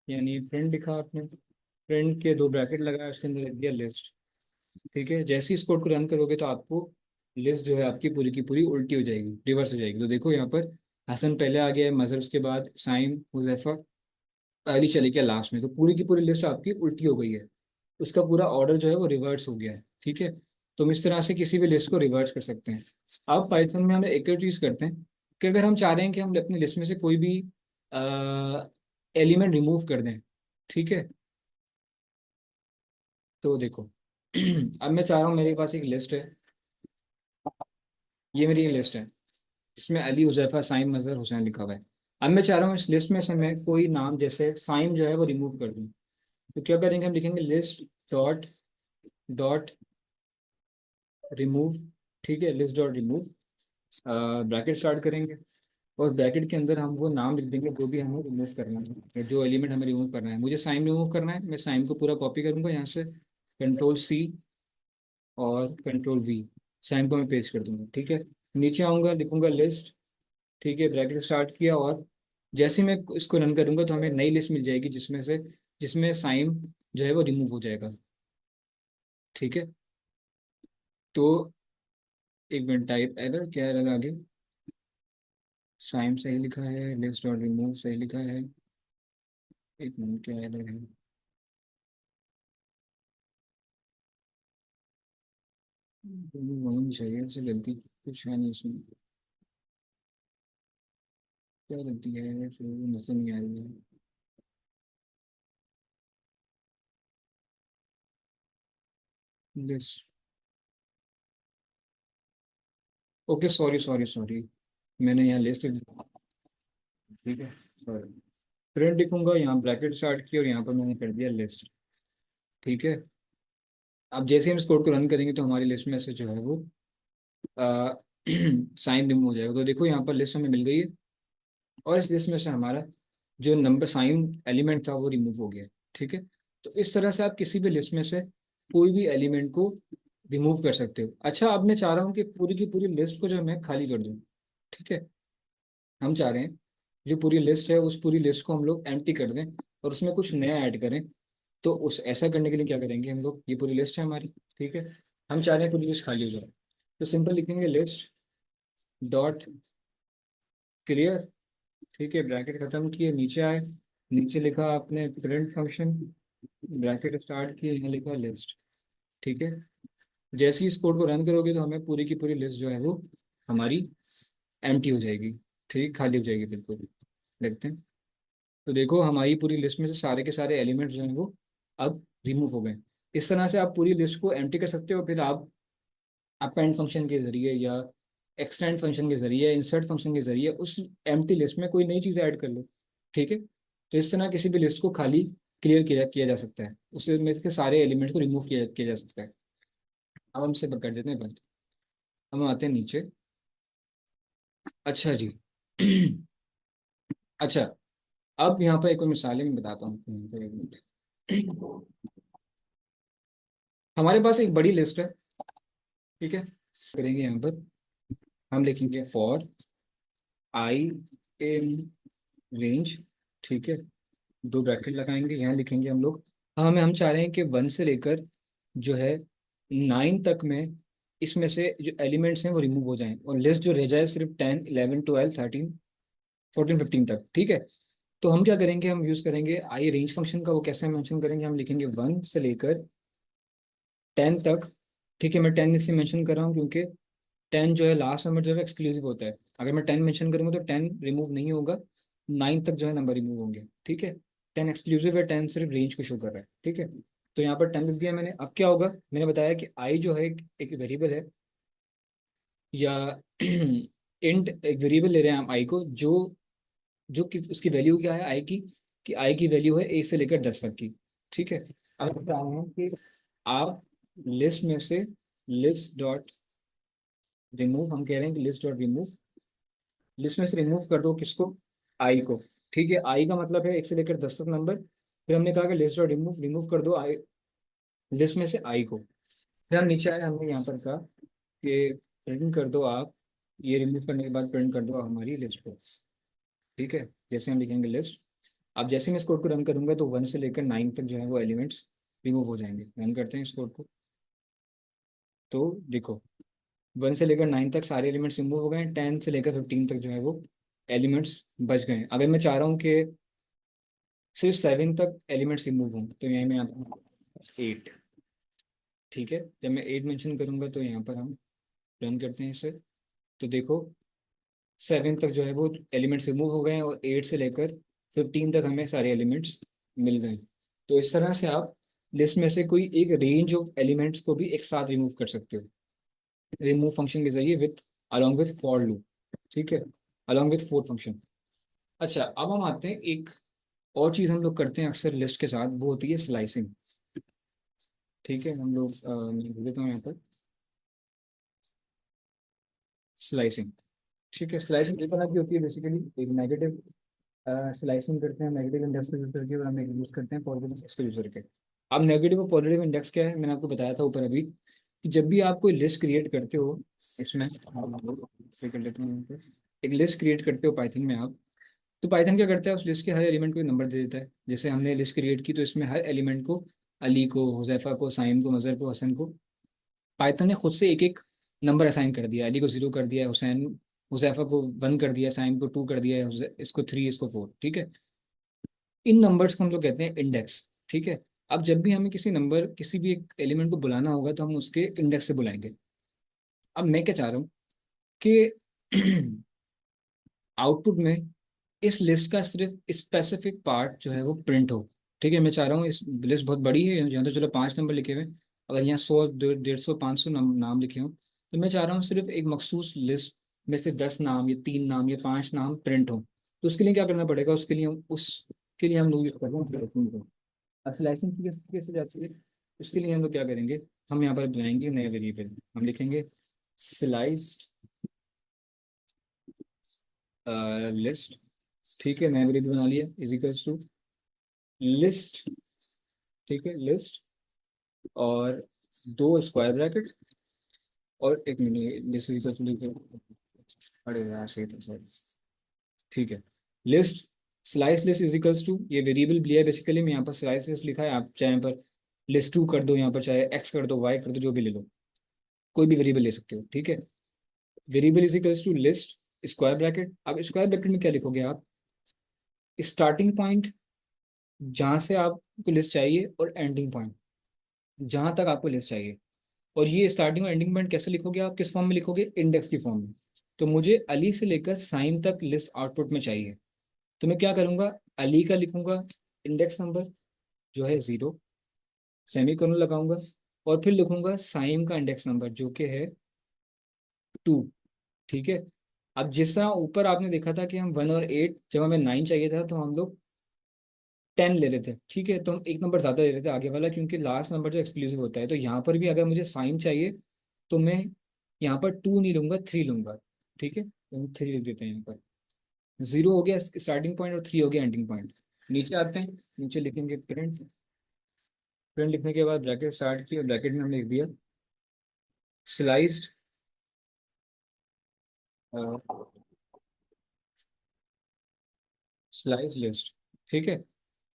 S1: यानी प्रिंट लिखा आपने, प्रिंट के दो ब्रैकेट लगाया, उसके अंदर लिख दिया लिस्ट। ठीक है, जैसे ही इस कोड को रन करोगे तो आपको लिस्ट जो है आपकी पूरी की पूरी उल्टी हो जाएगी, रिवर्स हो जाएगी। तो देखो यहाँ पर हसन पहले आ गया है, मजहर उसके बाद, साइम, हुजैफा, अली चले गया लास्ट में, तो पूरी की पूरी लिस्ट आपकी उल्टी हो गई है, उसका पूरा ऑर्डर जो है वो रिवर्स हो गया है। ठीक है, तो हम इस तरह से किसी भी लिस्ट को रिवर्स कर सकते हैं। अब पाइथन में हम एक और चीज़ करते हैं कि अगर हम चाह रहे हैं कि हम अपनी लिस्ट में से कोई भी एलिमेंट रिमूव कर दें, ठीक है, तो देखो अब मैं चाह रहा हूँ, मेरे पास एक लिस्ट है, ये मेरी लिस्ट है, इसमें अली, हुजैफा, साइम, मजहर, हुसैन लिखा हुआ है। अब मैं चाह रहा हूँ इस लिस्ट में से मैं कोई नाम जैसे साइम जो है वो रिमूव कर दूँ, तो क्या करेंगे, हम लिखेंगे लिस्ट डॉट डॉट रिमूव, ठीक है, list dot remove, bracket start करेंगे और ब्रैकेट के अंदर हम वो नाम लिख देंगे जो भी हमें रिमूव करना है, जो एलिमेंट हमें रिमूव करना है। मुझे साइम रिमूव करना है, मैं साइम को पूरा कॉपी करूंगा यहाँ से, कंट्रोल C और कंट्रोल V, साइम को मैं पेस्ट कर दूंगा। ठीक है, नीचे आऊंगा, लिखूंगा लिस्ट, ठीक है, ब्रैकेट स्टार्ट किया और जैसे ही मैं इसको रन करूंगा तो हमें नई लिस्ट मिल जाएगी जिसमें साइम जो है वो रिमूव हो जाएगा। ठीक है, तो एक मिनट, टाइप एरर क्या एरर आगे, साइम सही लिखा है, लिस्ट डॉट रिमूव सही लिखा है, एक मिनट क्या एरर है, होनी चाहिए, ऐसे गलती कुछ है नहीं इसमें, क्या गलती है फिर नजर नहीं आ रही है, list, okay, sorry sorry sorry, मैंने यहाँ लिस्ट, ठीक है, सॉरी, प्रिंट लिखूंगा, यहाँ ब्रैकेट स्टार्ट किया और यहाँ पर मैंने कर दिया लिस्ट। ठीक है, अब जैसे हम इस कोड को रन करेंगे तो हमारी लिस्ट में से जो है वो साइन रिमूव हो जाएगा। तो देखो यहाँ पर लिस्ट हमें मिल गई है और इस लिस्ट में से हमारा जो नंबर साइन एलिमेंट था वो रिमूव हो गया। ठीक है, तो इस तरह से आप किसी भी लिस्ट में से कोई भी एलिमेंट को रिमूव कर सकते हो। अच्छा, अब मैं चाह रहा हूँ कि पूरी की पूरी लिस्ट को जो मैं खाली कर दूँ। ठीक है, हम चाह रहे हैं जो पूरी लिस्ट है उस पूरी लिस्ट को हम लोग एम्प्टी कर दें और उसमें कुछ नया ऐड करें। तो उस ऐसा करने के लिए क्या करेंगे हम लोग, ये पूरी लिस्ट है हमारी, ठीक है, हम चाह रहे हैं पूरी लिस्ट खाली हो जाए, तो सिंपल लिखेंगे लिस्ट डॉट क्लियर, ठीक है, ब्रैकेट खत्म किए, नीचे आए, नीचे लिखा आपने प्रिंट फंक्शन, ब्रैकेट स्टार्ट किए, यहाँ लिखा लिस्ट। ठीक है, जैसे ही इस कोड को रन करोगे तो हमें पूरी की पूरी लिस्ट जो है वो हमारी एम्प्टी हो जाएगी, ठीक, खाली हो जाएगी बिल्कुल। देखते हैं, तो देखो हमारी पूरी लिस्ट में से सारे के सारे एलिमेंट्स जो हैं वो अब रिमूव हो गए। इस तरह से आप पूरी लिस्ट को एम्प्टी कर सकते हो, फिर आप अपेंड फंक्शन के जरिए या एक्सटेंड फंक्शन के जरिए, इंसर्ट फंक्शन के जरिए उस एम्प्टी लिस्ट में कोई नई चीज़ ऐड कर लो। ठीक है, तो इस तरह किसी भी लिस्ट को खाली क्लियर किया किया जा सकता है, उससे में से सारे एलिमेंट को रिमूव किया जा सकता है। अब हम इसे कर देते हैं बंद, हम आते हैं नीचे। अच्छा जी अच्छा, अब यहाँ पर एक और मिसालें मैं बताता हूँ, एक मिनट। हमारे पास एक बड़ी लिस्ट है, ठीक है, करेंगे यहाँ पर, हम लिखेंगे फॉर आई इन रेंज, ठीक है, दो ब्रैकेट लगाएंगे, यहाँ लिखेंगे हम लोग, हम चाह रहे हैं कि 1 से लेकर जो है 9 तक में इसमें से जो एलिमेंट्स हैं वो रिमूव हो जाएं और लिस्ट जो रह जाए सिर्फ 10, 11, 12, 13, 14, 15 तक। ठीक है, तो हम क्या करेंगे, हम यूज करेंगे आई रेंज फंक्शन का। वो कैसे मेंशन करेंगे, हम लिखेंगे 1 से लेकर 10 तक। ठीक है, मैं 10 इसलिए मेंशन कर रहा हूँ क्योंकि 10 जो है लास्ट नंबर जो है एक्सक्लूसिव होता है, अगर मैं 10 मेंशन करूंगा तो 10 रिमूव नहीं होगा, 9 तक जो है नंबर रिमूव होंगे। ठीक है, 10 एक्सक्लूसिव है, 10 सिर्फ रेंज को शो कर रहा है। ठीक है, तो यहाँ पर 10 लिख दिया मैंने। अब क्या होगा, मैंने बताया कि आई जो है एक वेरिएबल है, या इंट एक वेरिएबल ले रहे हैं हम आई को, जो जो कि उसकी वैल्यू क्या है आई की, कि आई की वैल्यू है 1 से लेकर 10 तक की। ठीक है, अब क्या है कि आप लिस्ट में से लिस्ट डॉट रिमूव, हम कह रहे हैं कि लिस्ट डॉट रिमूव, लिस्ट में से रिमूव कर दो किसको, आई को। ठीक है, आई का मतलब है 1 से लेकर 10 तक नंबर, फिर हमने कहा कि लिस्ट डॉट रिमूव, रिमूव कर दो आई, लिस्ट में से आई को। फिर हम नीचे आए, हमने यहाँ पर कहा कि प्रिंट कर दो आप, ये रिमूव करने के बाद प्रिंट कर दो हमारी लिस्ट को। ठीक है, जैसे हम लिखेंगे लिस्ट, अब जैसे मैं इस कोड को रन करूंगा तो 1 से लेकर 9 तक जो है वो एलिमेंट्स रिमूव हो जाएंगे। रन करते हैं इस कोड को, तो देखो 1 से लेकर 9 तक सारे एलिमेंट्स रिमूव हो गए हैं, 10 से लेकर 15 तक जो है वो एलिमेंट्स बच गए हैं। अगर मैं चाह रहा हूँ कि सिर्फ 7 तक एलिमेंट्स रिमूव हों तो यहाँ मैं आता 8। ठीक है, जब मैं 8 मेंशन करूंगा तो यहाँ पर हम रन करते हैं इसे, तो देखो 7 तक जो है वो एलिमेंट्स रिमूव हो गए हैं और 8 से लेकर 15 तक हमें सारे एलिमेंट्स मिल गए हैं। तो इस तरह से आप लिस्ट में से कोई एक रेंज ऑफ एलिमेंट्स को भी एक साथ रिमूव कर सकते हो, रिमूव फंक्शन के जरिए, with along with for loop. ठीक है, अलॉन्ग विथ फोर फंक्शन। अच्छा, अब हम आते हैं एक और चीज़ हम लोग करते हैं अक्सर लिस्ट के साथ, वो होती है स्लाइसिंग। ठीक है, हम लोग मैं लिख देता हूँ यहाँ पर स्लाइसिंग। ठीक है, स्लाइसिंग इस तरह की होती है, बेसिकली एक नेगेटिव स्लाइसिंग करते हैं नेगेटिव इंडेक्स का यूज करके, और हम एक यूज करते हैं पॉजिटिव इंडेक्स का यूज करके। अब नेगेटिव और पॉजिटिव इंडेक्स क्या है, मैंने आपको बताया था ऊपर अभी, कि जब भी आप कोई लिस्ट क्रिएट करते हो, इसमें कर लेते हैं यहाँ पे। एक लिस्ट क्रिएट करते हो पाइथन में आप, तो पाइथन क्या करता है, उस लिस्ट के हर एलिमेंट को एक नंबर दे देता है। जैसे हमने लिस्ट क्रिएट की तो इसमें हर एलिमेंट को, अली को, हुजैफा को, साइम को, मजहर को, हसन को, पाइथन ने खुद से एक एक नंबर असाइन कर दिया। अली को 0 कर दिया है, हुसैन हुजैफा को 1 कर दिया है, साइम को 2 कर दिया है, इसको 3, इसको 4। ठीक है, इन नंबर्स को हम लोग कहते हैं इंडेक्स। ठीक है, अब जब भी हमें किसी नंबर, किसी भी एक एलिमेंट को बुलाना होगा तो हम उसके इंडेक्स से बुलाएंगे। अब मैं क्या चाह रहा हूँ कि आउटपुट में इस लिस्ट का सिर्फ स्पेसिफिक पार्ट जो है वो प्रिंट हो। ठीक है, मैं चाह रहा हूँ, इस लिस्ट बहुत बड़ी है, यहाँ तो चलो 5 नंबर लिखे हुए हैं, अगर यहाँ 100, 150, 500 नाम लिखे हों, तो मैं चाह रहा हूँ सिर्फ एक मखसूस लिस्ट में से 10 नाम या 3 नाम या 5 नाम प्रिंट हो। तो उसके लिए क्या करना पड़ेगा, उसके लिए हम लोग यूज कर रहे हैं स्लाइसिंग को। अब स्लाइसिंग कैसे जाती है, उसके लिए हम लोग क्या करेंगे, हम यहाँ पर बनाएंगे नया वेरिएबल, हम लिखेंगे स्लाइस लिस्ट। ठीक है, नया वेरिएबल बना लिया, इज इक्वल्स टू लिस्ट। ठीक है, लिस्ट, और 2 स्क्वायर ब्रैकेट, और एक minute, list is equal to, अरे यार सही था, सॉरी। ठीक है, list, slice list is equals to, ये वेरिएबल लिया है बेसिकली, मैं यहाँ पर स्लाइस लिस्ट लिखा है, आप चाहे यहाँ पर लिस्ट 2 कर दो, यहाँ पर चाहे एक्स कर दो, वाई कर दो, जो भी ले लो, कोई भी वेरिएबल ले सकते हो। ठीक है, variable is equals to list square bracket. अब स्क्वायर ब्रैकेट में क्या लिखोगे आप, स्टार्टिंग पॉइंट जहाँ से आपको लिस्ट चाहिए, और एंडिंग पॉइंट जहाँ तक आपको लिस्ट चाहिए। और ये स्टार्टिंग और एंडिंग पॉइंट कैसे लिखोगे आप, किस फॉर्म में लिखोगे, इंडेक्स की फॉर्म में। तो मुझे अली से लेकर साइम तक लिस्ट आउटपुट में चाहिए, तो मैं क्या करूंगा, अली का लिखूंगा इंडेक्स नंबर जो है 0, सेमीकोलन लगाऊंगा, और फिर लिखूंगा साइम का इंडेक्स नंबर जो कि है 2। ठीक है, अब जिस तरह ऊपर आपने देखा था कि हम 1 और 8, जब हमें 9 चाहिए था तो हम लोग 10 ले रहे थे। ठीक है, तो हम एक नंबर ज्यादा ले रहे थे आगे वाला, क्योंकि लास्ट नंबर जो एक्सक्लूसिव होता है। तो यहाँ पर भी अगर मुझे साइन चाहिए तो मैं यहाँ पर 2 नहीं लूंगा, 3 लूंगा। ठीक है, तो हम 3 लिख देते हैं यहाँ पर। 0 हो गया स्टार्टिंग पॉइंट और 3 हो गया एंडिंग पॉइंट। नीचे आते हैं, नीचे लिखेंगे प्रिंट। प्रिंट लिखने के बाद ब्रैकेट स्टार्ट की, और ब्रैकेट में हमने लिख दिया स्लाइस्ड स्लाइस लिस्ट। ठीक है,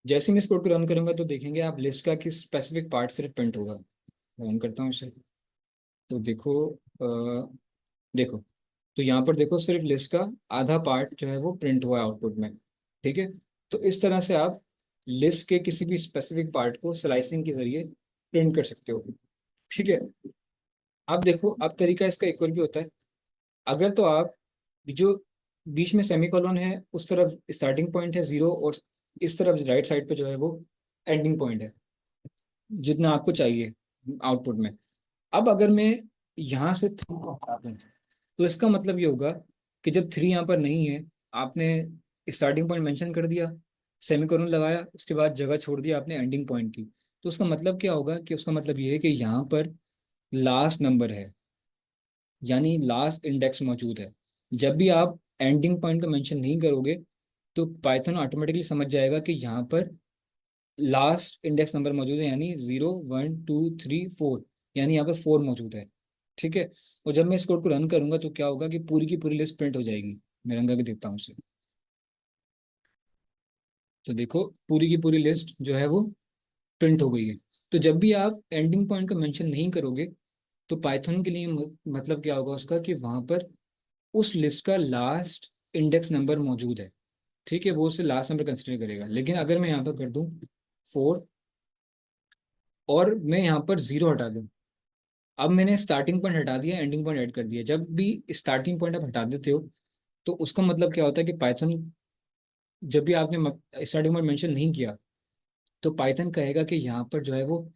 S1: जैसे मैं इस कोड को रन करूंगा तो देखेंगे आप, लिस्ट का किस स्पेसिफिक पार्ट सिर्फ प्रिंट होगा। रन करता हूँ इसे, तो देखो देखो, तो यहाँ पर देखो सिर्फ लिस्ट का आधा पार्ट जो है वो प्रिंट हुआ है आउटपुट में। ठीक है, तो इस तरह से आप लिस्ट के किसी भी स्पेसिफिक पार्ट को स्लाइसिंग के जरिए प्रिंट कर सकते हो। ठीक है, अब देखो, अब तरीका इसका एक और भी होता है। अगर तो आप जो बीच में सेमीकोलन है उस तरफ स्टार्टिंग पॉइंट है 0, और इस तरफ राइट साइड पे जो है वो एंडिंग पॉइंट है, जितना आपको चाहिए आउटपुट में। अब अगर मैं यहाँ से 3 को हटा दूं, तो इसका मतलब ये होगा कि जब 3 यहाँ पर नहीं है, आपने स्टार्टिंग पॉइंट मेंशन कर दिया, सेमीकोलन लगाया, उसके बाद जगह छोड़ दिया आपने एंडिंग पॉइंट की, तो उसका मतलब क्या होगा, कि उसका मतलब ये है कि यहाँ पर लास्ट नंबर है, यानी लास्ट इंडेक्स मौजूद है। जब भी आप एंडिंग पॉइंट को मेंशन नहीं करोगे तो पाइथन ऑटोमेटिकली समझ जाएगा कि यहाँ पर लास्ट इंडेक्स नंबर मौजूद है, यानी 0 1 2 3 4, यानी यहाँ पर 4 मौजूद है। ठीक है। और जब मैं इस कोड को रन करूंगा तो क्या होगा कि पूरी की पूरी लिस्ट प्रिंट हो जाएगी। मैं रन करके देखता हूँ उसे। तो देखो पूरी की पूरी लिस्ट जो है वो प्रिंट हो गई है। तो जब भी आप एंडिंग पॉइंट का मेंशन नहीं करोगे तो पाइथन के लिए मतलब क्या होगा उसका, कि वहां पर उस लिस्ट का लास्ट इंडेक्स नंबर मौजूद है। ठीक है, वो उसे लास्ट नंबर कंसिडर करेगा। लेकिन अगर मैं यहाँ पर कर दूं 4 और मैं यहाँ पर 0 हटा दूं, अब मैंने स्टार्टिंग पॉइंट हटा दिया, एंडिंग पॉइंट ऐड कर दिया। जब भी स्टार्टिंग पॉइंट आप हटा देते हो तो उसका मतलब क्या होता है कि पाइथन, जब भी आपने स्टार्टिंग पॉइंट मेंशन नहीं किया तो पाइथन कहेगा कि यहाँ पर जो है वो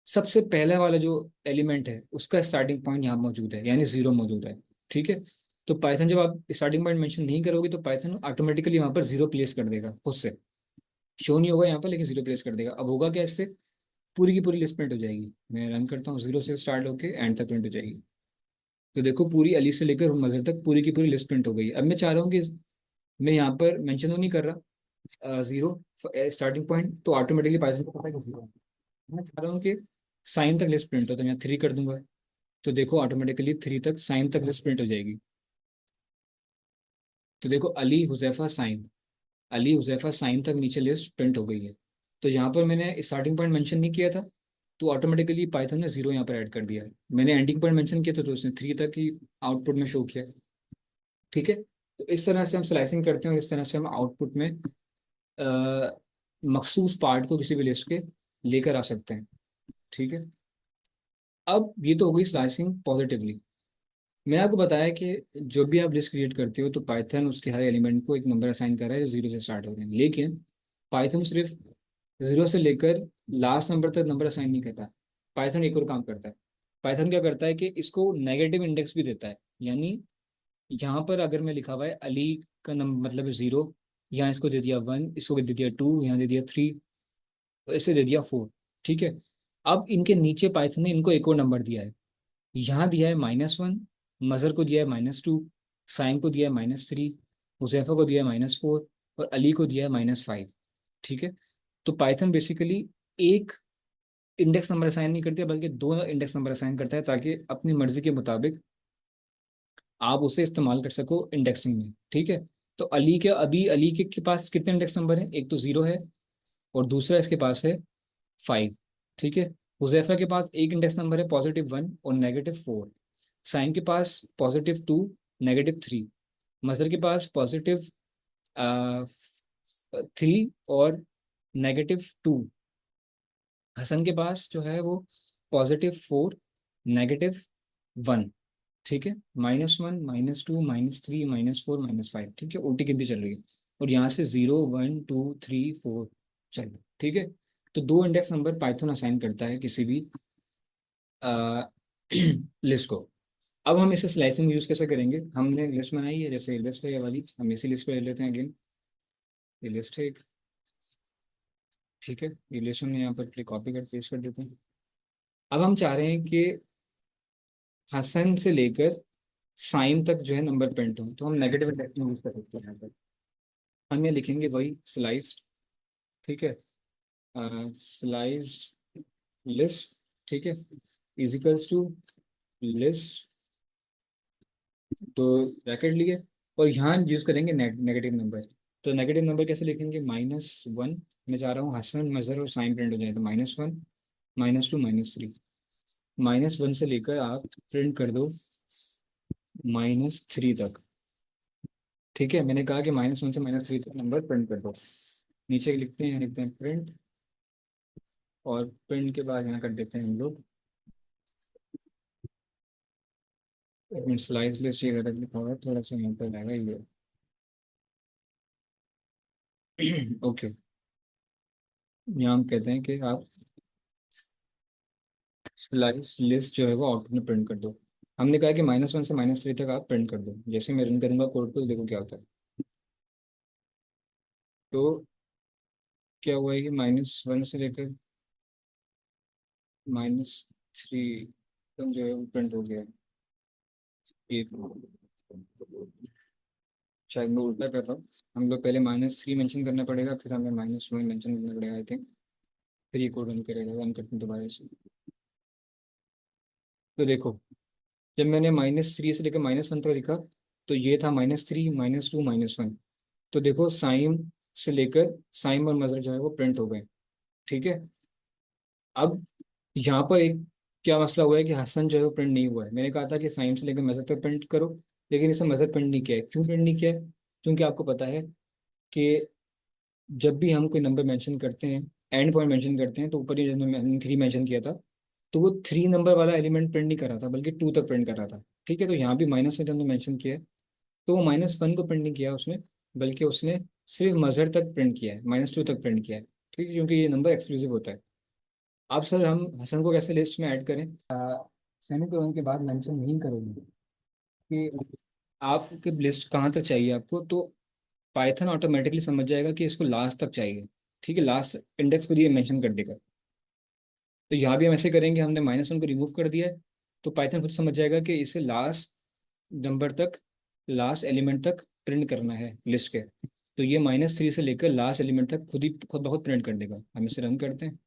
S1: सबसे पहले वाला जो एलिमेंट है उसका स्टार्टिंग पॉइंट यहाँ मौजूद है, यानी 0 मौजूद है। ठीक है। तो पाइथन जब आप स्टार्टिंग पॉइंट मेंशन नहीं करोगे तो पाइथन ऑटोमेटिकली वहाँ पर 0 प्लेस कर देगा खुद से। शो नहीं होगा यहाँ पर, लेकिन 0 प्लेस कर देगा। अब होगा क्या इससे, पूरी की पूरी लिस्ट प्रिंट हो जाएगी। मैं रन करता हूँ, 0 से स्टार्ट होकर एंड तक प्रिंट हो जाएगी। तो देखो पूरी अली से लेकर मजहर तक पूरी की पूरी लिस्ट प्रिंट हो गई। अब मैं चाह रहा हूँ कि मैं यहाँ पर मेंशन तो नहीं कर रहा 0 स्टार्टिंग पॉइंट, तो ऑटोमेटिकली पाइथन को पता है कि 0 है। मैं चाह रहा हूँ कि साइन तक लिस्ट प्रिंट हो, तो मैं 3 कर दूंगा। तो देखो ऑटोमेटिकली 3 तक साइन तक लिस्ट प्रिंट हो जाएगी। तो देखो अली हुजैफा साइम, अली हुजैफा साइम तक नीचे लिस्ट प्रिंट हो गई है। तो यहाँ पर मैंने स्टार्टिंग पॉइंट मेंशन नहीं किया था, तो ऑटोमेटिकली पाइथन ने 0 यहाँ पर ऐड कर दिया है। मैंने एंडिंग पॉइंट मेंशन किया था तो उसने 3 तक ही आउटपुट में शो किया। ठीक है। तो इस तरह से हम स्लाइसिंग करते हैं और इस तरह से हम आउटपुट में मखसूस पार्ट को किसी भी लिस्ट के लेकर आ सकते हैं। ठीक है। अब ये तो हो गई स्लाइसिंग पॉजिटिवली। मैंने आपको बताया कि जो भी आप लिस्ट क्रिएट करते हो तो पाइथन उसके हर एलिमेंट को एक नंबर असाइन कर रहा है जो 0 से स्टार्ट हो रहे हैं। लेकिन पाइथन सिर्फ 0 से लेकर लास्ट नंबर तक नंबर असाइन नहीं करता। पाइथन एक और काम करता है। पाइथन क्या करता है कि इसको नेगेटिव इंडेक्स भी देता है। यानी यहाँ पर अगर मैं लिखा हुआ है अली का नंबर मतलब 0, यहाँ इसको दे दिया 1, इसको दे दिया 2, यहाँ दे दिया 3, ऐसे दे दिया 4। ठीक है। अब इनके नीचे पाइथन ने इनको एक और नंबर दिया है। यहाँ दिया है -1, मजहर को दिया है -2, साइम को दिया है -3, हुजैफा को दिया है -4 और अली को दिया है -5। ठीक है। तो पाइथन बेसिकली एक इंडेक्स नंबर असाइन नहीं करती है, बल्कि दो इंडेक्स नंबर असाइन करता है, ताकि अपनी मर्जी के मुताबिक आप उसे इस्तेमाल कर सको इंडेक्सिंग में। ठीक है। तो अली के पास कितने इंडेक्स नंबर हैं, एक तो 0 है और दूसरा इसके पास है 5। ठीक है। हुजैफा के पास एक इंडेक्स नंबर है +1 और -4। साइम के पास +2 -3। मजर के पास +3 और -2। हसन के पास जो है वो +4 -1। ठीक है। -1 -2 -3 -4 -5। ठीक है, उल्टी गिनती चल रही है। और यहाँ से 0 1 2 3 4 चल रहा है। ठीक है। तो दो इंडेक्स नंबर पाइथन असाइन करता है किसी भी लिस्ट को। अब हम इसे स्लाइसिंग यूज कैसे करेंगे, हमने लिस्ट बनाई है, जैसे लिस्ट है ये वाली, हम इसी लिस्ट को ले लेते हैं अगेन। ये लिस्ट है एक। ठीक है। ये लिस्ट हमने यहाँ पर कॉपी कर पेस्ट कर देते हैं। अब हम चाह रहे हैं कि हसन से लेकर साइम तक जो है नंबर प्रिंट हो, तो हम नेगेटिव इंडेक्स यूज कर सकते हैं यहाँ पर। हम ये लिखेंगे वही स्लाइस्ड। ठीक है। Sliced list. ठीक है। इजिकल्स टू लिस्ट, तो ब्रैकेट लिए, और यहाँ यूज करेंगे नेगेटिव नंबर। तो नेगेटिव नंबर कैसे लिखेंगे, -1। मैं चाह रहा हूँ हसन मजहर और साइन प्रिंट हो जाए, तो -1 -2 -3। -1 से लेकर आप प्रिंट कर दो -3 तक। ठीक है। मैंने कहा कि -1 से -3 तक नंबर प्रिंट कर दो। नीचे लिखते हैं प्रिंट, और प्रिंट के बाद यहाँ कर देते हैं हम लोग एक मिनट, स्लाइस लिस्ट ये गलत लिखा हुआ है, थोड़ा सा यहाँ पर आएगा ये। ओके। यहाँ हम कहते हैं कि आप स्लाइस लिस्ट जो है वो आउटपुट में प्रिंट कर दो। हमने कहा कि -1 से -3 तक आप प्रिंट कर दो। जैसे मैं रन करूंगा कोड को, देखो क्या होता है। तो क्या हुआ है कि -1 से लेकर -3 तक जो है वो प्रिंट हो गया है। एक, शायद मैं उल्टा कर रहा हूँ। हम लोग पहले -3 मेंशन करना पड़ेगा, फिर हमें -1 मेंशन करना पड़ेगा आई थिंक। फिर ये कोड रन करेगा, रन करते हैं दोबारा से। तो देखो, जब मैंने -3 से लेकर -1 तक लिखा, तो ये था -3 -2 -1। तो देखो साइन से लेकर साइन और मजर जो है वो प्रिंट हो गए। ठीक है। अब यहाँ पर एक क्या मसला हुआ है कि हसन जो है वो प्रिंट नहीं हुआ है। मैंने कहा था कि साइन से लेकर मजर तक प्रिंट करो, लेकिन इसे मजर प्रिंट नहीं किया है। क्यों प्रिंट नहीं किया है? क्योंकि आपको पता है कि जब भी हम कोई नंबर मेंशन करते हैं, एंड पॉइंट मेंशन करते हैं, तो ऊपर ही जब मैंने 3 मेंशन किया था, तो वो 3 नंबर वाला एलिमेंट प्रिंट नहीं कर रहा था, बल्कि 2 तक प्रिंट कर रहा था। ठीक है। तो यहाँ भी माइनस में जब हमने मेंशन किया है, तो वो -1 को प्रिंट नहीं किया उसने, बल्कि उसने सिर्फ मजहर तक प्रिंट किया है, -2 तक प्रिंट किया है। ठीक है, क्योंकि ये नंबर एक्सक्लूसिव होता है। अब सर हम हसन को कैसे लिस्ट में ऐड करें? सेमीकोलन के बाद मेंशन नहीं करोगे कि आपकी लिस्ट कहाँ तक चाहिए आपको, तो पाइथन ऑटोमेटिकली समझ जाएगा कि इसको लास्ट तक चाहिए। ठीक है, लास्ट इंडेक्स को ये मेंशन कर देगा। तो यहाँ भी हम ऐसे करेंगे, हमने -1 को रिमूव कर दिया है, तो पाइथन खुद समझ जाएगा कि इसे लास्ट नंबर तक, लास्ट एलिमेंट तक प्रिंट करना है लिस्ट के। तो ये -3 से लेकर लास्ट एलिमेंट तक खुद बहुत प्रिंट कर देगा। हम इसे रन करते हैं,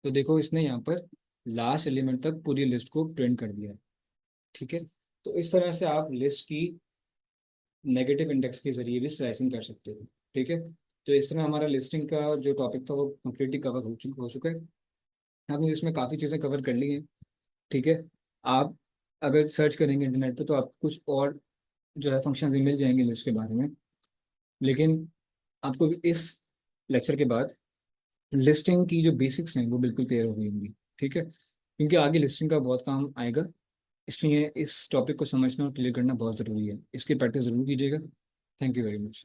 S1: तो देखो इसने यहाँ पर लास्ट एलिमेंट तक पूरी लिस्ट को प्रिंट कर दिया है। ठीक है। तो इस तरह से आप लिस्ट की नेगेटिव इंडेक्स के जरिए भी स्लाइसिंग कर सकते हो। ठीक है। तो इस तरह हमारा लिस्टिंग का जो टॉपिक था वो कम्प्लीटली कवर हो चुका है। आपने इसमें काफ़ी चीज़ें कवर कर ली हैं। ठीक है। आप अगर सर्च करेंगे इंटरनेट पे, तो आपको कुछ और जो है फंक्शन भी मिल जाएंगे लिस्ट के बारे में। लेकिन आपको भी इस लेक्चर के बाद लिस्टिंग की जो बेसिक्स हैं वो बिल्कुल क्लियर हो गई होंगी। ठीक है, क्योंकि आगे लिस्टिंग का बहुत काम आएगा। इसलिए इस टॉपिक को समझना और क्लियर करना बहुत ज़रूरी है। इसकी प्रैक्टिस ज़रूर कीजिएगा। Thank you very much.